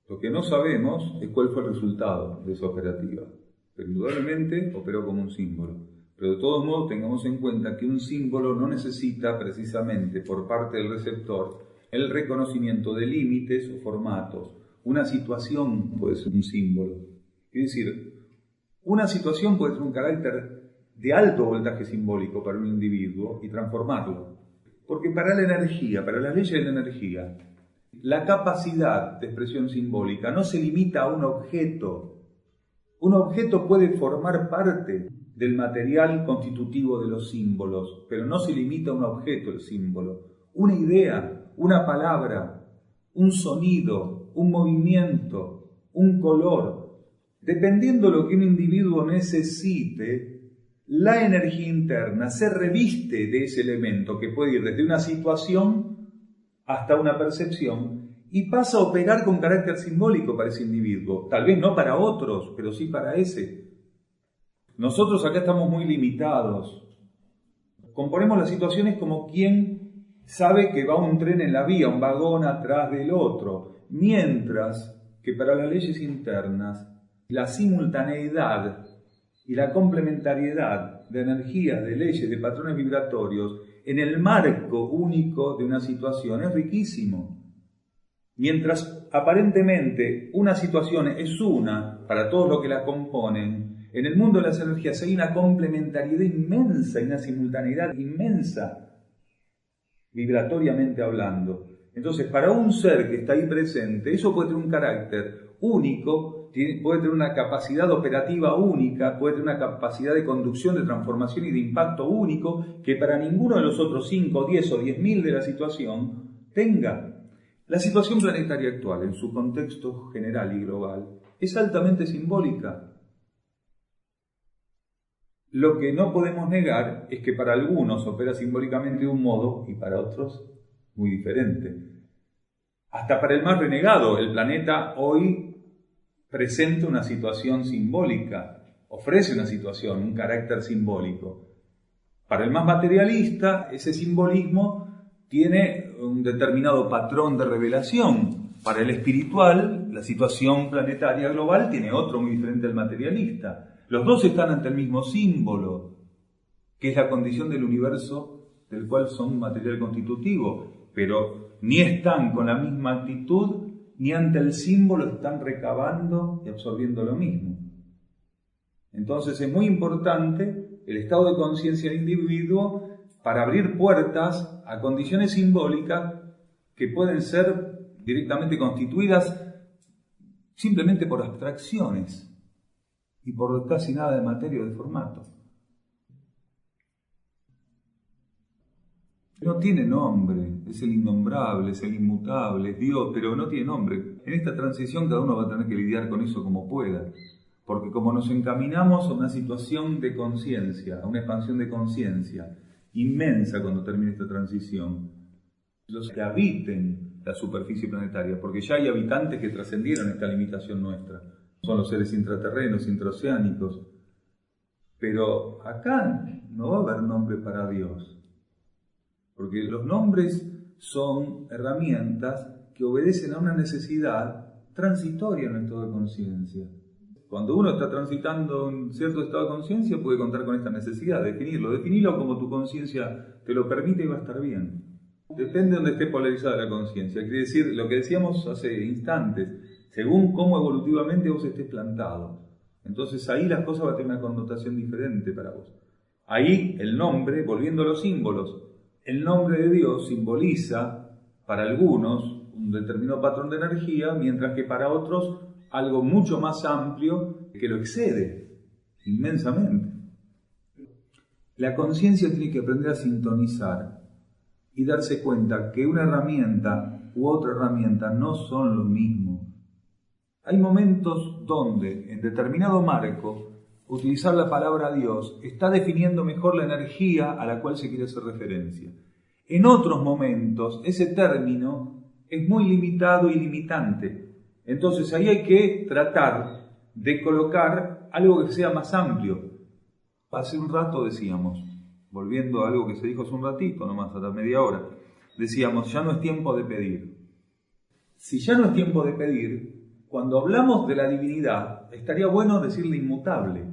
Lo que no sabemos es cuál fue el resultado de esa operativa. Pero indudablemente operó como un símbolo. Pero de todos modos tengamos en cuenta que un símbolo no necesita precisamente por parte del receptor el reconocimiento de límites o formatos. Una situación puede ser un símbolo. Es decir, una situación puede tener un carácter de alto voltaje simbólico para un individuo y transformarlo. Porque para la energía, para las leyes de la energía, la capacidad de expresión simbólica no se limita a un objeto. Un objeto puede formar parte del material constitutivo de los símbolos, pero no se limita a un objeto el símbolo. Una idea, una palabra, un sonido, un movimiento, un color. Dependiendo de lo que un individuo necesite, la energía interna se reviste de ese elemento que puede ir desde una situación hasta una percepción y pasa a operar con carácter simbólico para ese individuo. Tal vez no para otros, pero sí para ese. Nosotros acá estamos muy limitados. Componemos las situaciones como quien sabe que va un tren en la vía, un vagón atrás del otro, mientras que para las leyes internas la simultaneidad y la complementariedad de energías, de leyes, de patrones vibratorios en el marco único de una situación es riquísimo. Mientras aparentemente una situación es una para todos los que la componen, en el mundo de las energías hay una complementariedad inmensa y una simultaneidad inmensa, vibratoriamente hablando. Entonces, para un ser que está ahí presente, eso puede tener un carácter único, puede tener una capacidad operativa única, puede tener una capacidad de conducción, de transformación y de impacto único que para ninguno de los otros 5, 10 o 10.000 de la situación tenga. La situación planetaria actual, en su contexto general y global, es altamente simbólica. Lo que no podemos negar es que para algunos opera simbólicamente de un modo y para otros muy diferente. Hasta para el más renegado, el planeta hoy presenta una situación simbólica, ofrece una situación, un carácter simbólico. Para el más materialista, ese simbolismo tiene un determinado patrón de revelación. Para el espiritual, la situación planetaria global tiene otro muy diferente al materialista. Los dos están ante el mismo símbolo, que es la condición del universo del cual son material constitutivo, pero ni están con la misma actitud, ni ante el símbolo están recabando y absorbiendo lo mismo. Entonces es muy importante el estado de conciencia del individuo para abrir puertas a condiciones simbólicas que pueden ser directamente constituidas simplemente por abstracciones y por casi nada de materia o de formato. No tiene nombre, es el innombrable, es el inmutable, es Dios, pero no tiene nombre. En esta transición cada uno va a tener que lidiar con eso como pueda, porque como nos encaminamos a una situación de conciencia, a una expansión de conciencia inmensa cuando termine esta transición, los que habiten la superficie planetaria, porque ya hay habitantes que trascendieron esta limitación nuestra. Son los seres intraterrenos, intraoceánicos. Pero acá no va a haber nombre para Dios, porque los nombres son herramientas que obedecen a una necesidad transitoria en el estado de conciencia. Cuando uno está transitando un cierto estado de conciencia puede contar con esta necesidad, definirlo como tu conciencia te lo permite y va a estar bien. Depende de donde esté polarizada la conciencia. Quiere decir, lo que decíamos hace instantes, según cómo evolutivamente vos estés plantado. Entonces ahí las cosas van a tener una connotación diferente para vos. Ahí el nombre, volviendo a los símbolos, el nombre de Dios simboliza para algunos un determinado patrón de energía, mientras que para otros algo mucho más amplio que lo excede inmensamente. La conciencia tiene que aprender a sintonizar y darse cuenta que una herramienta u otra herramienta no son lo mismo. Hay momentos donde, en determinado marco, utilizar la palabra Dios está definiendo mejor la energía a la cual se quiere hacer referencia. En otros momentos, ese término es muy limitado y limitante. Entonces ahí hay que tratar de colocar algo que sea más amplio. Hace un rato decíamos, volviendo a algo que se dijo hace un ratito, nomás hasta media hora, decíamos, ya no es tiempo de pedir. Si ya no es tiempo de pedir, cuando hablamos de la divinidad, estaría bueno decirle inmutable,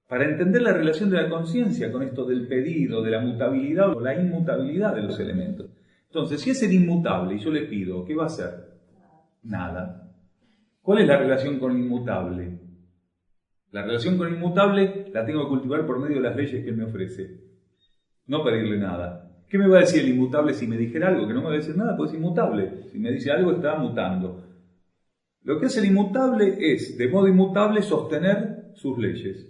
para entender la relación de la conciencia con esto del pedido, de la mutabilidad o la inmutabilidad de los elementos. Entonces, si es el inmutable y yo le pido, ¿qué va a hacer? Nada. ¿Cuál es la relación con el inmutable? La relación con el inmutable la tengo que cultivar por medio de las leyes que él me ofrece. No pedirle nada. ¿Qué me va a decir el inmutable si me dijera algo? Que no me va a decir nada, pues es inmutable. Si me dice algo, está mutando. Lo que hace el inmutable es, de modo inmutable, sostener sus leyes.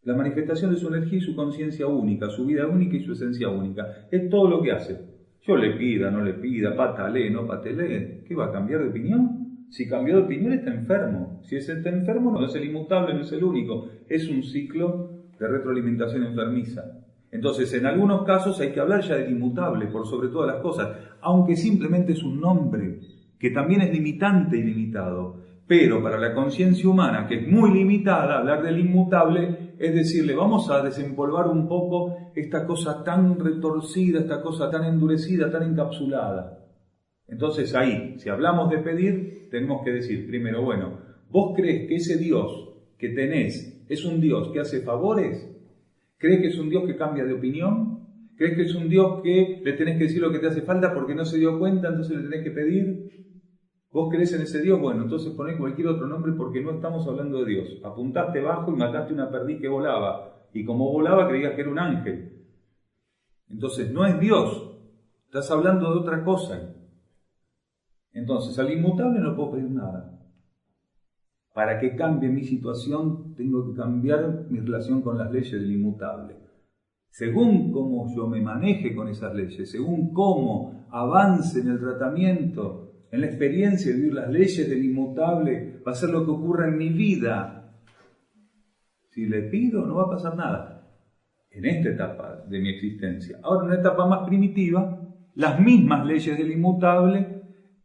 La manifestación de su energía y su conciencia única, su vida única y su esencia única. Es todo lo que hace. Yo le pida, no le pida, patalee, no patalee. ¿Qué va a cambiar de opinión? Si cambió de opinión está enfermo. Si está enfermo no es el inmutable, no es el único. Es un ciclo de retroalimentación enfermiza. Entonces, en algunos casos hay que hablar ya del inmutable, por sobre todas las cosas, aunque simplemente es un nombre, que también es limitante y limitado. Pero para la conciencia humana, que es muy limitada, hablar del inmutable es decirle, vamos a desempolvar un poco esta cosa tan retorcida, esta cosa tan endurecida, tan encapsulada. Entonces ahí, si hablamos de pedir, tenemos que decir primero, bueno, ¿vos crees que ese Dios que tenés es un Dios que hace favores? ¿Crees que es un Dios que cambia de opinión? ¿Crees que es un Dios que le tenés que decir lo que te hace falta porque no se dio cuenta, entonces le tenés que pedir? ¿Vos creés en ese Dios? Bueno, entonces ponés cualquier otro nombre porque no estamos hablando de Dios. Apuntaste bajo y mataste una perdiz que volaba. Y como volaba creías que era un ángel. Entonces no es Dios. Estás hablando de otra cosa. Entonces al inmutable no puedo pedir nada. Para que cambie mi situación tengo que cambiar mi relación con las leyes del inmutable. Según cómo yo me maneje con esas leyes, según cómo avance en el tratamiento, en la experiencia de vivir las leyes del inmutable, va a ser lo que ocurra en mi vida. Si le pido, no va a pasar nada. En esta etapa de mi existencia. Ahora, en una etapa más primitiva, las mismas leyes del inmutable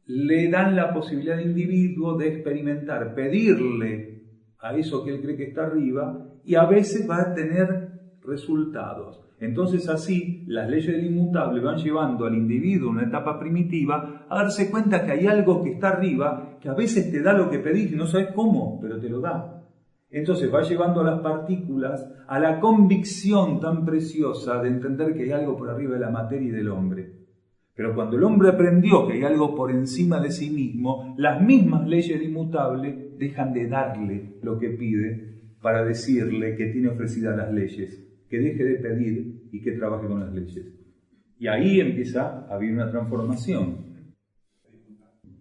le dan la posibilidad al individuo de experimentar, pedirle a eso que él cree que está arriba, y a veces va a tener resultados. Entonces así, las leyes del inmutable van llevando al individuo en una etapa primitiva a darse cuenta que hay algo que está arriba, que a veces te da lo que pedís y no sabes cómo, pero te lo da. Entonces va llevando a las partículas a la convicción tan preciosa de entender que hay algo por arriba de la materia y del hombre. Pero cuando el hombre aprendió que hay algo por encima de sí mismo, las mismas leyes del inmutable dejan de darle lo que pide para decirle que tiene ofrecidas las leyes, que deje de pedir y que trabaje con las leyes. Y ahí empieza a haber una transformación.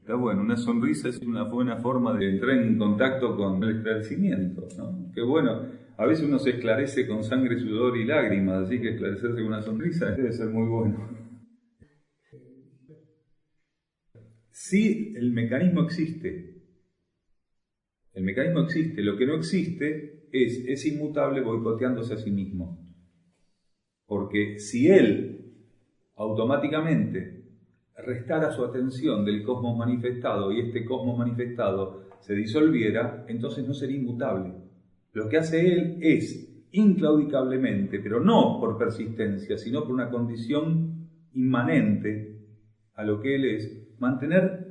Está bueno, una sonrisa es una buena forma de entrar en contacto con el esclarecimiento, ¿no? Qué bueno, a veces uno se esclarece con sangre, sudor y lágrimas, así que esclarecerse con una sonrisa debe ser muy bueno. Sí, el mecanismo existe. El mecanismo existe. Lo que no existe es inmutable boicoteándose a sí mismo. Porque si él automáticamente restara su atención del cosmos manifestado y este cosmos manifestado se disolviera, entonces no sería inmutable. Lo que hace él es, inclaudicablemente, pero no por persistencia, sino por una condición inmanente a lo que él es, mantener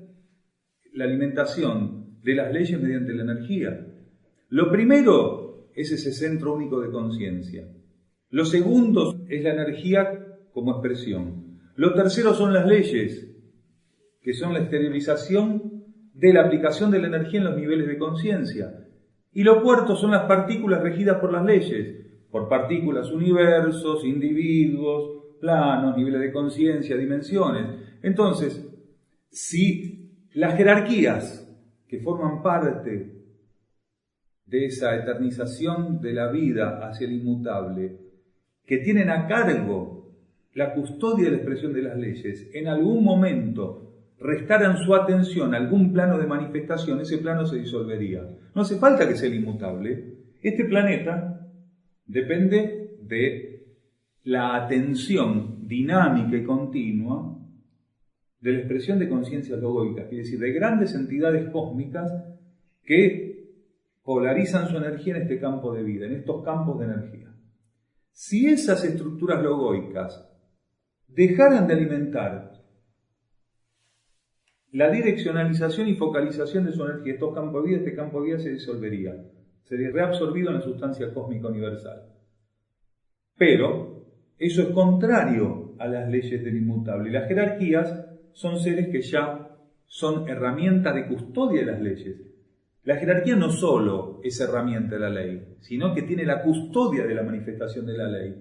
la alimentación de las leyes mediante la energía. Lo primero es ese centro único de conciencia. Lo segundo es la energía como expresión. Lo tercero son las leyes, que son la exteriorización de la aplicación de la energía en los niveles de conciencia. Y lo cuarto son las partículas regidas por las leyes, por partículas, universos, individuos, planos, niveles de conciencia, dimensiones. Entonces, si las jerarquías que forman parte de esa eternización de la vida hacia el inmutable, que tienen a cargo la custodia de la expresión de las leyes, en algún momento restaran su atención a algún plano de manifestación, ese plano se disolvería. No hace falta que sea el inmutable. Este planeta depende de la atención dinámica y continua de la expresión de conciencias logóicas, es decir, de grandes entidades cósmicas que polarizan su energía en este campo de vida, en estos campos de energía. Si esas estructuras logóicas dejaran de alimentar la direccionalización y focalización de su energía, estos campos de vida, este campo de vida se disolvería, sería reabsorbido en la sustancia cósmica universal. Pero eso es contrario a las leyes del inmutable. Y las jerarquías son seres que ya son herramientas de custodia de las leyes. La jerarquía no solo es herramienta de la ley, sino que tiene la custodia de la manifestación de la ley.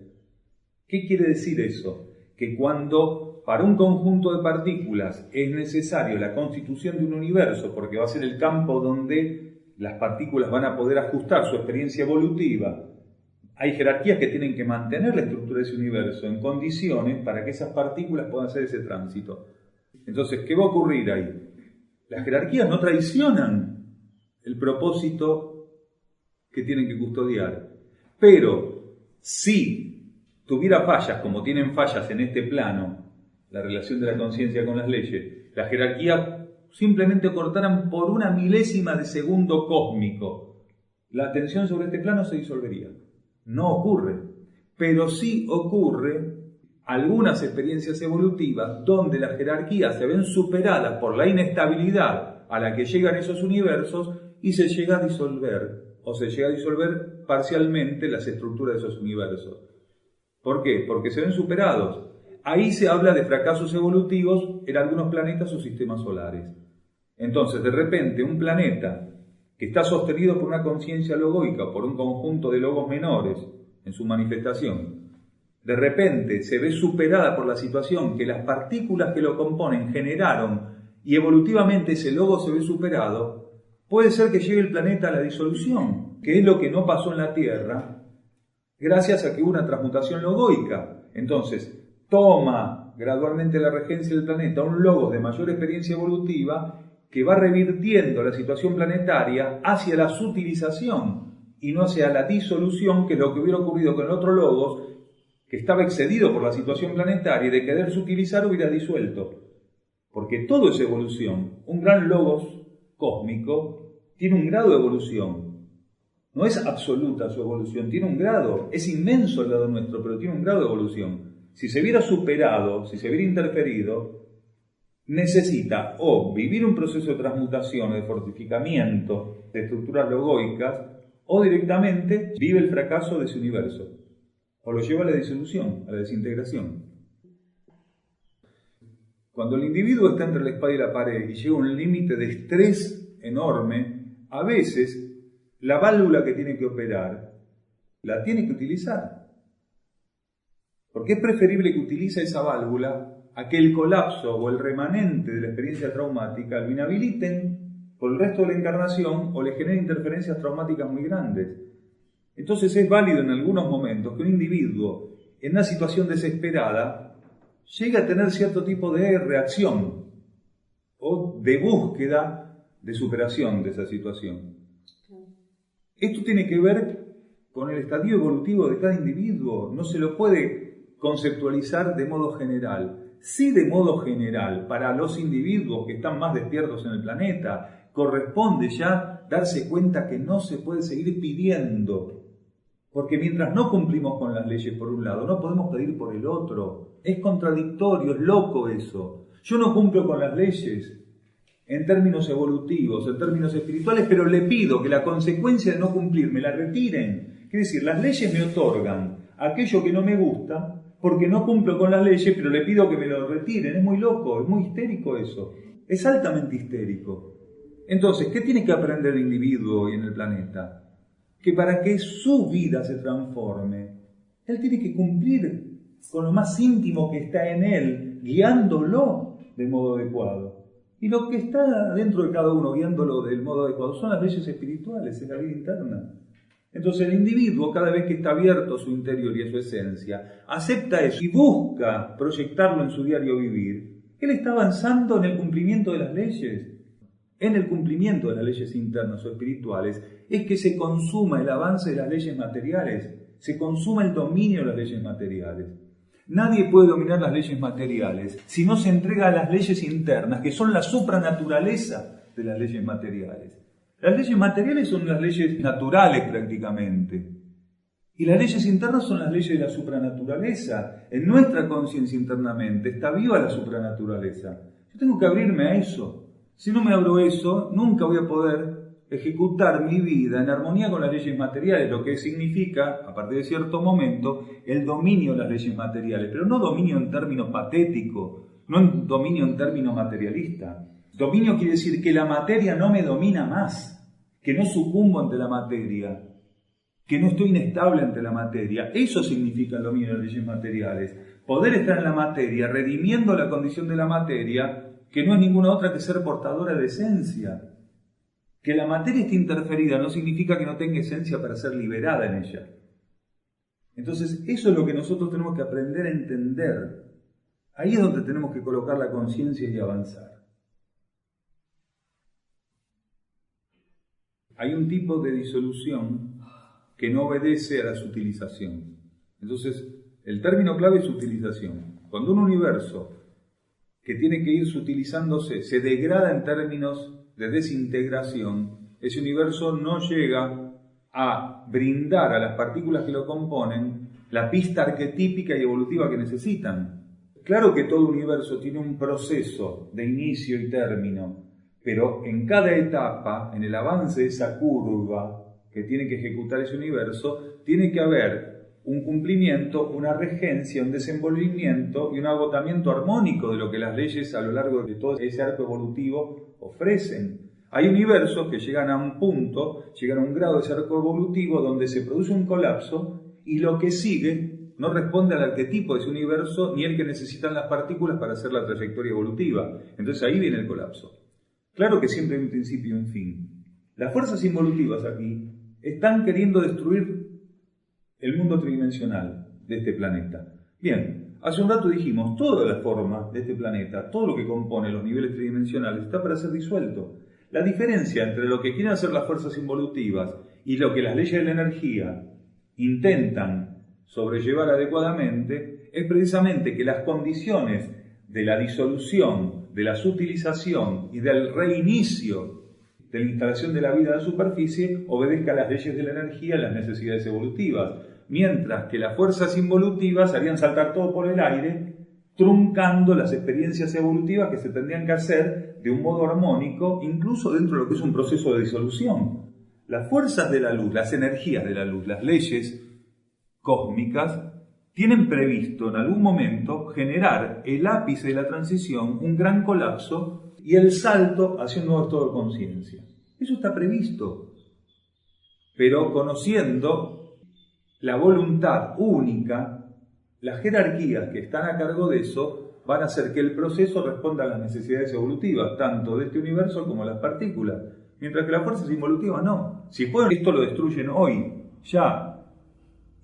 ¿Qué quiere decir eso? Que cuando para un conjunto de partículas es necesario la constitución de un universo, porque va a ser el campo donde las partículas van a poder ajustar su experiencia evolutiva, hay jerarquías que tienen que mantener la estructura de ese universo en condiciones para que esas partículas puedan hacer ese tránsito. Entonces, ¿qué va a ocurrir ahí? Las jerarquías no traicionan el propósito que tienen que custodiar, pero si tuviera fallas, como tienen fallas en este plano, la relación de la conciencia con las leyes, las jerarquías simplemente cortaran por una milésima de segundo cósmico, la atención sobre este plano se disolvería. No ocurre, pero sí ocurre algunas experiencias evolutivas donde las jerarquías se ven superadas por la inestabilidad a la que llegan esos universos y se llega a disolver, o se llega a disolver parcialmente las estructuras de esos universos. ¿Por qué? Porque se ven superados. Ahí se habla de fracasos evolutivos en algunos planetas o sistemas solares. Entonces, de repente, un planeta que está sostenido por una conciencia logóica, por un conjunto de logos menores en su manifestación, de repente se ve superada por la situación que las partículas que lo componen generaron y evolutivamente ese logo se ve superado, puede ser que llegue el planeta a la disolución, que es lo que no pasó en la Tierra, gracias a que hubo una transmutación logóica. Entonces, toma gradualmente la regencia del planeta un logos de mayor experiencia evolutiva que va revirtiendo la situación planetaria hacia la sutilización y no hacia la disolución, que es lo que hubiera ocurrido con el otro logos, que estaba excedido por la situación planetaria y de querer sutilizar hubiera disuelto. Porque todo es evolución. Un gran logos cósmico tiene un grado de evolución. No es absoluta su evolución, tiene un grado. Es inmenso el grado nuestro, pero tiene un grado de evolución. Si se viera superado, si se viera interferido, necesita o vivir un proceso de transmutación, de fortificamiento de estructuras logóicas, o directamente vive el fracaso de ese universo, o lo lleva a la disolución, a la desintegración. Cuando el individuo está entre la espada y la pared y llega a un límite de estrés enorme, a veces la válvula que tiene que operar la tiene que utilizar. Porque es preferible que utilice esa válvula a que el colapso o el remanente de la experiencia traumática lo inhabiliten por el resto de la encarnación o le generen interferencias traumáticas muy grandes. Entonces es válido en algunos momentos que un individuo en una situación desesperada llegue a tener cierto tipo de reacción o de búsqueda de superación de esa situación. Esto tiene que ver con el estadio evolutivo de cada individuo. No se lo puede conceptualizar de modo general. Sí, de modo general, para los individuos que están más despiertos en el planeta, corresponde ya darse cuenta que no se puede seguir pidiendo. Porque mientras no cumplimos con las leyes por un lado, no podemos pedir por el otro. Es contradictorio, es loco eso. Yo no cumplo con las leyes en términos evolutivos, en términos espirituales, pero le pido que la consecuencia de no cumplir me la retiren. Quiere decir, las leyes me otorgan aquello que no me gusta porque no cumplo con las leyes, pero le pido que me lo retiren. Es muy loco, es muy histérico eso. Es altamente histérico. Entonces, ¿qué tiene que aprender el individuo y en el planeta? Que para que su vida se transforme, él tiene que cumplir con lo más íntimo que está en él, guiándolo de modo adecuado. Y lo que está dentro de cada uno, guiándolo del modo adecuado, son las leyes espirituales, es la vida interna. Entonces el individuo, cada vez que está abierto a su interior y a su esencia, acepta eso y busca proyectarlo en su diario vivir, él está avanzando en el cumplimiento de las leyes. En el cumplimiento de las leyes internas o espirituales es que se consuma el avance de las leyes materiales, se consuma el dominio de las leyes materiales. Nadie puede dominar las leyes materiales si no se entrega a las leyes internas, que son la supranaturaleza de las leyes materiales. Las leyes materiales son las leyes naturales prácticamente, y las leyes internas son las leyes de la supranaturaleza. En nuestra conciencia internamente está viva la supranaturaleza. Yo tengo que abrirme a eso. Si no me abro eso, nunca voy a poder ejecutar mi vida en armonía con las leyes materiales, lo que significa, a partir de cierto momento, el dominio de las leyes materiales, pero no dominio en términos patéticos, no dominio en términos materialistas. Dominio quiere decir que la materia no me domina más, que no sucumbo ante la materia, que no estoy inestable ante la materia. Eso significa el dominio de las leyes materiales. Poder estar en la materia, redimiendo la condición de la materia, que no es ninguna otra que ser portadora de esencia. Que la materia esté interferida no significa que no tenga esencia para ser liberada en ella. Entonces, eso es lo que nosotros tenemos que aprender a entender. Ahí es donde tenemos que colocar la conciencia y avanzar. Hay un tipo de disolución que no obedece a la sutilización. Entonces, el término clave es sutilización. Cuando un universo que tiene que ir sutilizándose se degrada en términos de desintegración, ese universo no llega a brindar a las partículas que lo componen la pista arquetípica y evolutiva que necesitan. Claro que todo universo tiene un proceso de inicio y término, pero en cada etapa, en el avance de esa curva que tiene que ejecutar ese universo, tiene que haber un cumplimiento, una regencia, un desenvolvimiento y un agotamiento armónico de lo que las leyes a lo largo de todo ese arco evolutivo ofrecen. Hay universos que llegan a un punto, llegan a un grado de ese arco evolutivo donde se produce un colapso y lo que sigue no responde al arquetipo de ese universo ni el que necesitan las partículas para hacer la trayectoria evolutiva. Entonces ahí viene el colapso. Claro que siempre hay un principio y un fin. Las fuerzas involutivas aquí están queriendo destruir el mundo tridimensional de este planeta. Bien, hace un rato dijimos, toda la forma de este planeta, todo lo que compone los niveles tridimensionales está para ser disuelto. La diferencia entre lo que quieren hacer las fuerzas involutivas y lo que las leyes de la energía intentan sobrellevar adecuadamente es precisamente que las condiciones de la disolución, de la sutilización y del reinicio de la instalación de la vida en la superficie obedezca a las leyes de la energía y las necesidades evolutivas, mientras que las fuerzas involutivas harían saltar todo por el aire, truncando las experiencias evolutivas que se tendrían que hacer de un modo armónico, incluso dentro de lo que es un proceso de disolución. Las fuerzas de la luz, las energías de la luz, las leyes cósmicas, tienen previsto en algún momento generar el ápice de la transición, un gran colapso y el salto hacia un nuevo estado de conciencia. Eso está previsto, pero conociendo la voluntad única, las jerarquías que están a cargo de eso van a hacer que el proceso responda a las necesidades evolutivas, tanto de este universo como de las partículas, mientras que las fuerzas involutivas no. Si pueden, esto lo destruyen hoy, ya.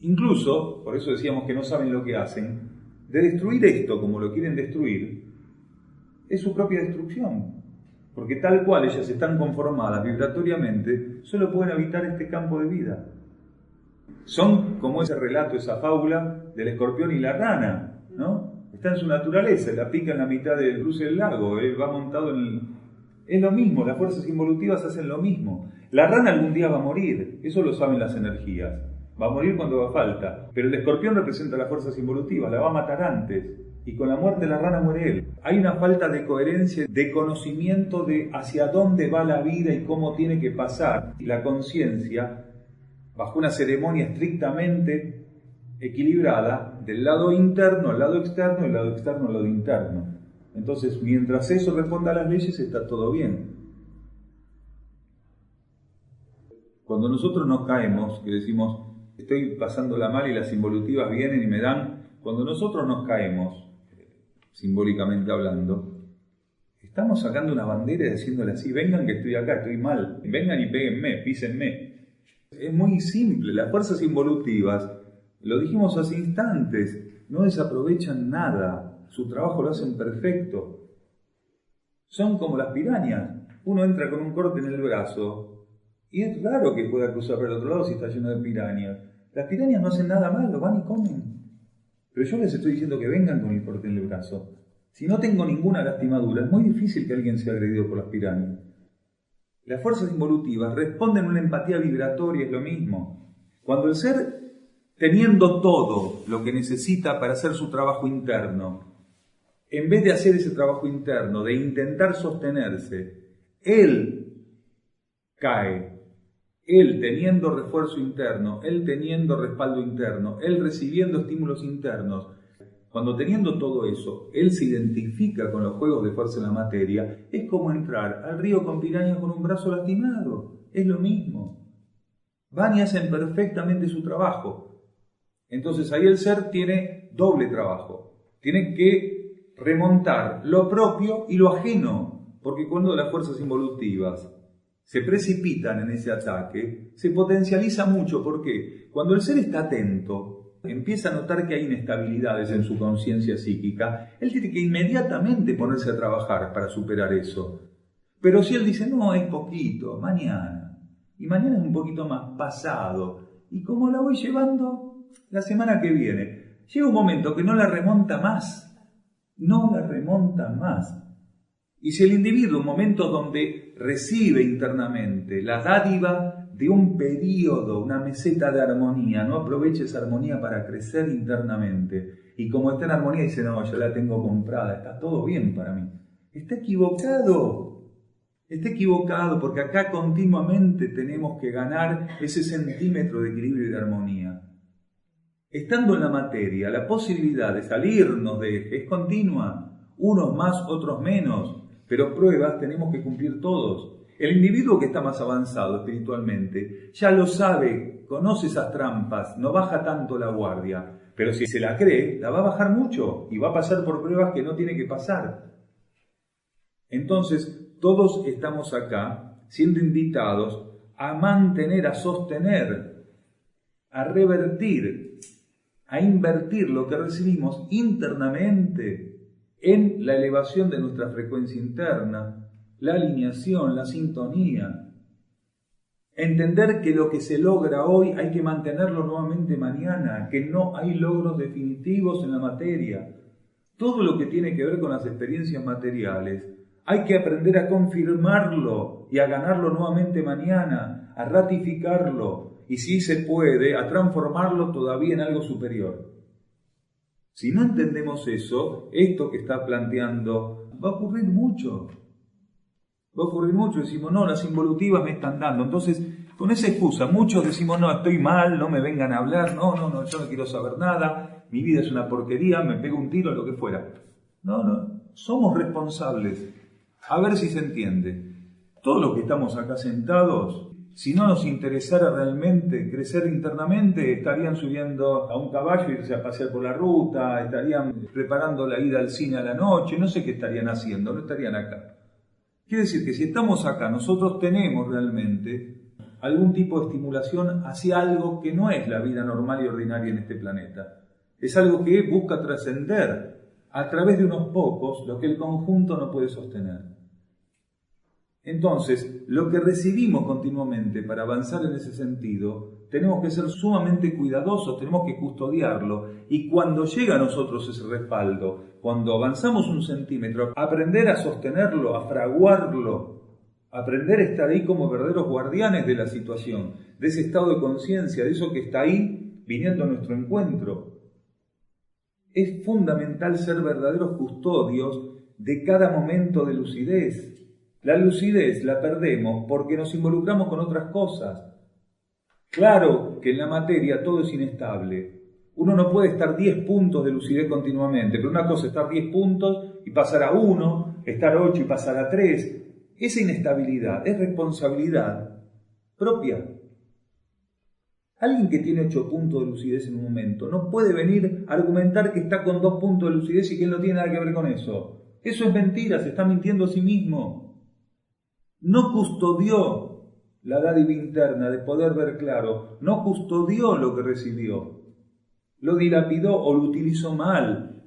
Incluso, por eso decíamos que no saben lo que hacen, de destruir esto como lo quieren destruir, es su propia destrucción. Porque tal cual ellas están conformadas vibratoriamente, solo pueden habitar este campo de vida. Son como ese relato, esa fábula del escorpión y la rana, ¿no? Está en su naturaleza, la pica en la mitad del cruce del lago, él va montado en el... Es lo mismo, las fuerzas involutivas hacen lo mismo. La rana algún día va a morir, eso lo saben las energías. Va a morir cuando haga falta, pero el escorpión representa las fuerzas involutivas, la va a matar antes. Y con la muerte de la rana muere él. Hay una falta de coherencia, de conocimiento de hacia dónde va la vida y cómo tiene que pasar. La conciencia, bajo una ceremonia estrictamente equilibrada, del lado interno al lado externo, del lado externo al lado interno. Entonces, mientras eso responda a las leyes, está todo bien. Cuando nosotros nos caemos, que decimos, estoy pasándola mal y las involutivas vienen y me dan, cuando nosotros nos caemos, simbólicamente hablando, estamos sacando una bandera y diciéndole así, vengan que estoy acá, estoy mal, vengan y péguenme, písenme. Es muy simple, las fuerzas involutivas, lo dijimos hace instantes, no desaprovechan nada, su trabajo lo hacen perfecto. Son como las pirañas, uno entra con un corte en el brazo y es raro que pueda cruzar por el otro lado si está lleno de pirañas. Las pirañas no hacen nada malo, van y comen. Pero yo les estoy diciendo que vengan con el corte en el brazo. Si no tengo ninguna lastimadura, es muy difícil que alguien sea agredido por las pirañas. Las fuerzas involutivas responden a una empatía vibratoria, es lo mismo. Cuando el ser, teniendo todo lo que necesita para hacer su trabajo interno, en vez de hacer ese trabajo interno, de intentar sostenerse, él cae. Él teniendo refuerzo interno, él teniendo respaldo interno, él recibiendo estímulos internos, cuando teniendo todo eso, él se identifica con los juegos de fuerza en la materia, es como entrar al río con pirañas con un brazo lastimado, es lo mismo. Van y hacen perfectamente su trabajo. Entonces ahí el ser tiene doble trabajo, tiene que remontar lo propio y lo ajeno, porque cuando las fuerzas involutivas se precipitan en ese ataque, se potencializa mucho. ¿Por qué? Cuando el ser está atento, empieza a notar que hay inestabilidades en su conciencia psíquica, él tiene que inmediatamente ponerse a trabajar para superar eso. Pero si él dice, no, es poquito, mañana, y mañana es un poquito más pasado, y como la voy llevando la semana que viene, llega un momento que no la remonta más, Y si el individuo, en momentos donde recibe internamente la dádiva de un periodo, una meseta de armonía, no aprovecha esa armonía para crecer internamente, y como está en armonía dice, no, yo la tengo comprada, está todo bien para mí. Está equivocado porque acá continuamente tenemos que ganar ese centímetro de equilibrio y de armonía. Estando en la materia, la posibilidad de salirnos de eje es continua, unos más, otros menos, pero pruebas tenemos que cumplir todos. El individuo que está más avanzado espiritualmente ya lo sabe, conoce esas trampas, no baja tanto la guardia, pero si se la cree, la va a bajar mucho y va a pasar por pruebas que no tiene que pasar. Entonces, todos estamos acá siendo invitados a mantener, a sostener, a revertir, a invertir lo que recibimos internamente en la elevación de nuestra frecuencia interna, la alineación, la sintonía. Entender que lo que se logra hoy hay que mantenerlo nuevamente mañana, que no hay logros definitivos en la materia. Todo lo que tiene que ver con las experiencias materiales, hay que aprender a confirmarlo y a ganarlo nuevamente mañana, a ratificarlo y si se puede, a transformarlo todavía en algo superior. Si no entendemos eso, esto que está planteando va a ocurrir mucho. Decimos, no, las involutivas me están dando. Entonces, con esa excusa, muchos decimos, no, estoy mal, no me vengan a hablar, no, yo no quiero saber nada, mi vida es una porquería, me pego un tiro, lo que fuera. No, somos responsables. A ver si se entiende. Todos los que estamos acá sentados, si no nos interesara realmente crecer internamente, estarían subiendo a un caballo y irse a pasear por la ruta, estarían preparando la ida al cine a la noche, no sé qué estarían haciendo, no estarían acá. Quiere decir que si estamos acá, nosotros tenemos realmente algún tipo de estimulación hacia algo que no es la vida normal y ordinaria en este planeta. Es algo que busca trascender a través de unos pocos lo que el conjunto no puede sostener. Entonces, lo que recibimos continuamente para avanzar en ese sentido, tenemos que ser sumamente cuidadosos, tenemos que custodiarlo, y cuando llega a nosotros ese respaldo, cuando avanzamos 1 centímetro, aprender a sostenerlo, a fraguarlo, aprender a estar ahí como verdaderos guardianes de la situación, de ese estado de conciencia, de eso que está ahí viniendo a nuestro encuentro. Es fundamental ser verdaderos custodios de cada momento de lucidez. La lucidez la perdemos porque nos involucramos con otras cosas. Claro que en la materia todo es inestable. Uno no puede estar 10 puntos de lucidez continuamente, pero una cosa es estar 10 puntos y pasar a 1, estar 8 y pasar a 3. Esa inestabilidad es responsabilidad propia. Alguien que tiene 8 puntos de lucidez en un momento no puede venir a argumentar que está con 2 puntos de lucidez y que él no tiene nada que ver con eso. Eso es mentira, se está mintiendo a sí mismo. No custodió la dádiva interna de poder ver claro, no custodió lo que recibió, lo dilapidó o lo utilizó mal.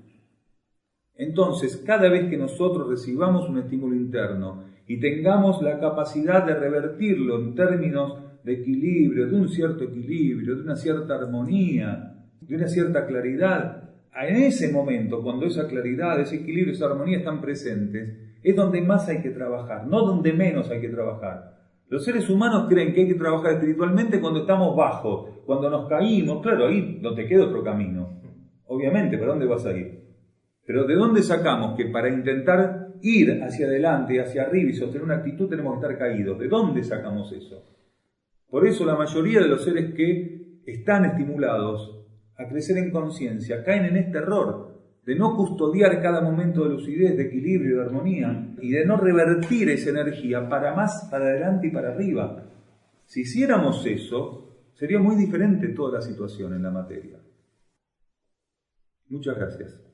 Entonces, cada vez que nosotros recibamos un estímulo interno y tengamos la capacidad de revertirlo en términos de equilibrio, de un cierto equilibrio, de una cierta armonía, de una cierta claridad, en ese momento, cuando esa claridad, ese equilibrio, esa armonía están presentes, es donde más hay que trabajar, no donde menos hay que trabajar. Los seres humanos creen que hay que trabajar espiritualmente cuando estamos bajos, cuando nos caímos. Claro, ahí no te queda otro camino. Obviamente, ¿para dónde vas a ir? Pero ¿de dónde sacamos que para intentar ir hacia adelante, hacia arriba y sostener una actitud tenemos que estar caídos? ¿De dónde sacamos eso? Por eso la mayoría de los seres que están estimulados a crecer en conciencia caen en este error de no custodiar cada momento de lucidez, de equilibrio, de armonía, y de no revertir esa energía para más, para adelante y para arriba. Si hiciéramos eso, sería muy diferente toda la situación en la materia. Muchas gracias.